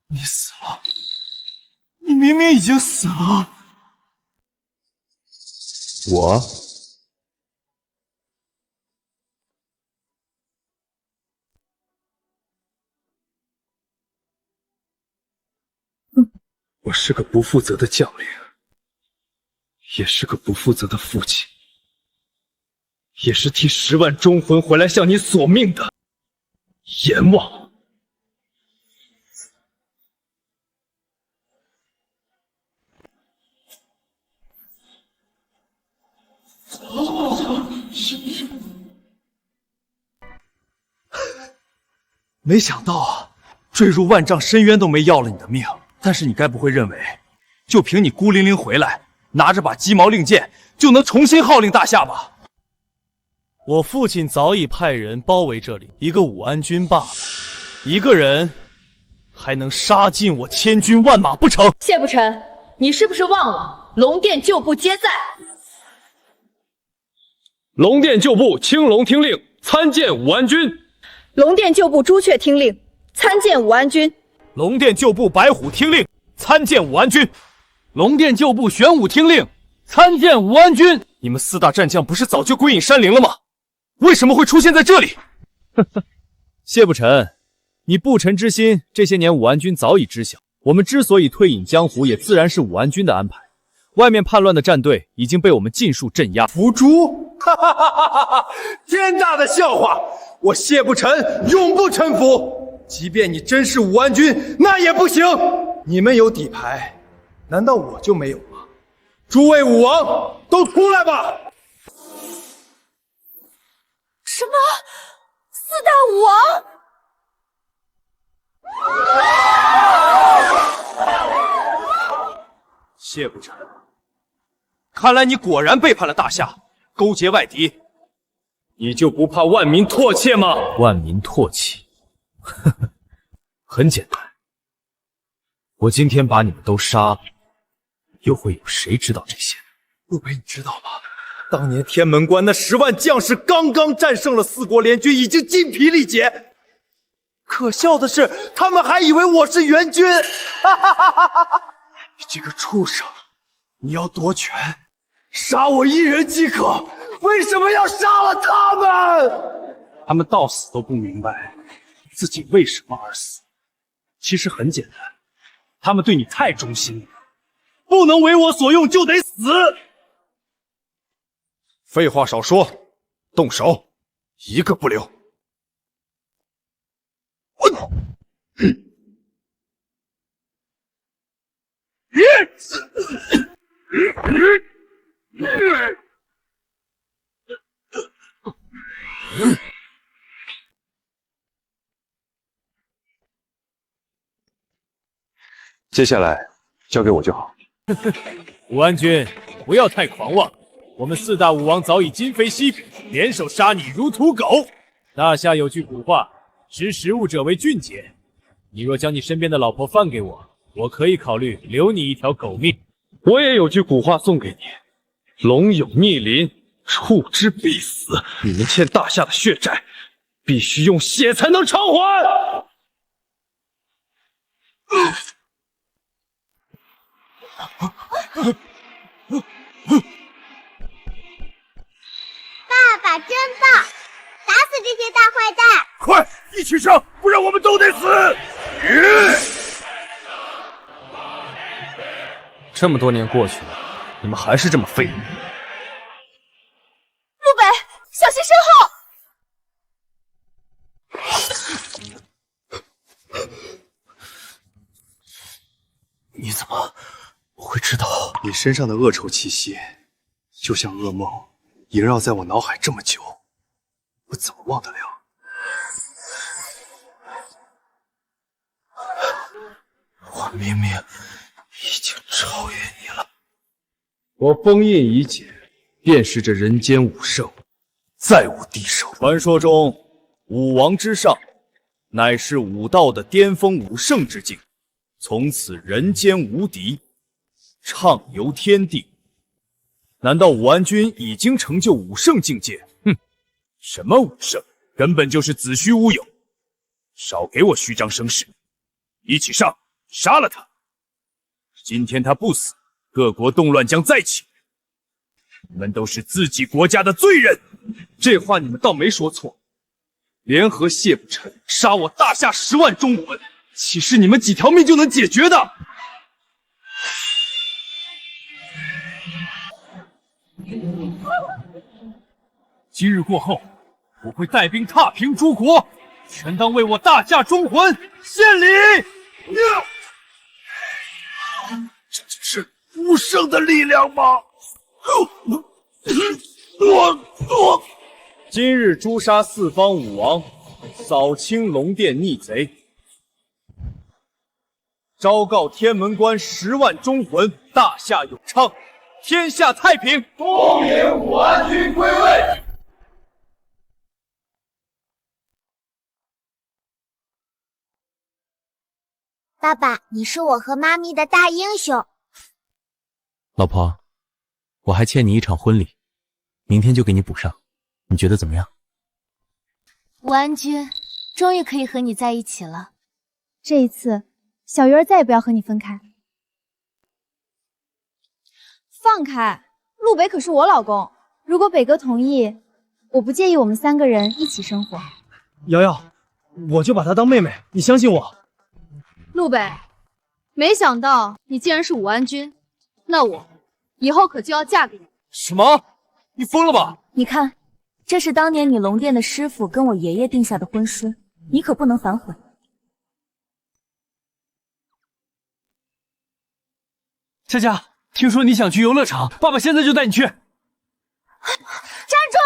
你死了！你明明已经死了。我。我是个不负责的将领，也是个不负责的父亲，也是替10万忠魂回来向你索命的阎王。没想到啊，坠入万丈深渊都没要了你的命。但是你该不会认为，就凭你孤零零回来，拿着把鸡毛令箭，就能重新号令大夏吧？我父亲早已派人包围这里，一个武安君罢了，一个人还能杀尽我千军万马不成？谢不成，你是不是忘了龙殿旧部皆在？龙殿旧部青龙听令，参见武安君。龙殿旧部朱雀听令，参见武安君。龙殿旧部白虎听令，参见武安君。龙殿旧部玄武听令，参见武安君。你们4大战将不是早就归隐山林了吗？为什么会出现在这里？谢不臣，你不臣之心，这些年武安君早已知晓。我们之所以退隐江湖，也自然是武安君的安排。外面叛乱的战队已经被我们尽数镇压。伏诛！哈哈哈哈哈！天大的笑话！我谢不臣永不臣服。即便你真是武安君，那也不行。你们有底牌，难道我就没有吗？诸位武王，都出来吧！什么？4大武王？谢不臣，看来你果然背叛了大夏，勾结外敌。你就不怕万民唾弃吗？万民唾弃？呵呵，很简单，我今天把你们都杀了，又会有谁知道这些？陆北，你知道吗？当年天门关那10万将士刚刚战胜了4国联军，已经筋疲力竭。可笑的是，他们还以为我是援军。哈哈哈哈哈！你这个畜生，你要夺权，杀我一人即可，为什么要杀了他们？他们到死都不明白自己为什么而死。其实很简单，他们对你太忠心了，不能为我所用就得死。废话少说，动手，一个不留。接下来交给我就好。武安君，不要太狂妄。我们4大武王早已今非昔比，联手杀你如屠狗。大夏有句古话，识时务者为俊杰。你若将你身边的老婆放给我，我可以考虑留你一条狗命。我也有句古话送给你：龙有逆鳞，触之必死。你们欠大夏的血债，必须用血才能偿还。爸爸真棒，打死这些大坏蛋！快，一起上，不然我们都得死！这么多年过去了，你们还是这么废物。陆北，小心身后！你怎么会知道？你身上的恶臭气息，就像噩梦，萦绕在我脑海这么久，我怎么忘得了？我明明已经超越你了。我封印已解，便是这人间武圣，再无敌手。传说中，武王之上，乃是武道的巅峰武圣之境，从此人间无敌，畅游天地。难道武安君已经成就武圣境界？哼，什么武圣，根本就是子虚乌有。少给我虚张声势！一起上，杀了他！今天他不死，各国动乱将再起。你们都是自己国家的罪人。这话你们倒没说错。联合谢不臣杀我大夏10万忠魂，岂是你们几条命就能解决的？今日过后，我会带兵踏平诸国，全当为我大夏忠魂献礼。这是武圣的力量吗？今日诛杀4方武王，扫清龙殿逆贼，昭告天门关10万忠魂，大夏永昌，天下太平。恭迎武安君归位。爸爸，你是我和妈咪的大英雄。老婆，我还欠你一场婚礼，明天就给你补上，你觉得怎么样？武安君，终于可以和你在一起了。这一次，小鱼儿再也不要和你分开。放开！陆北可是我老公，如果北哥同意，我不介意我们3个人一起生活。瑶瑶，我就把她当妹妹，你相信我。陆北，没想到你竟然是武安君，那我以后可就要嫁给你。什么？你疯了吧？你看，这是当年你龙殿的师傅跟我爷爷定下的婚书，你可不能反悔。佳佳，听说你想去游乐场，爸爸现在就带你去。站住！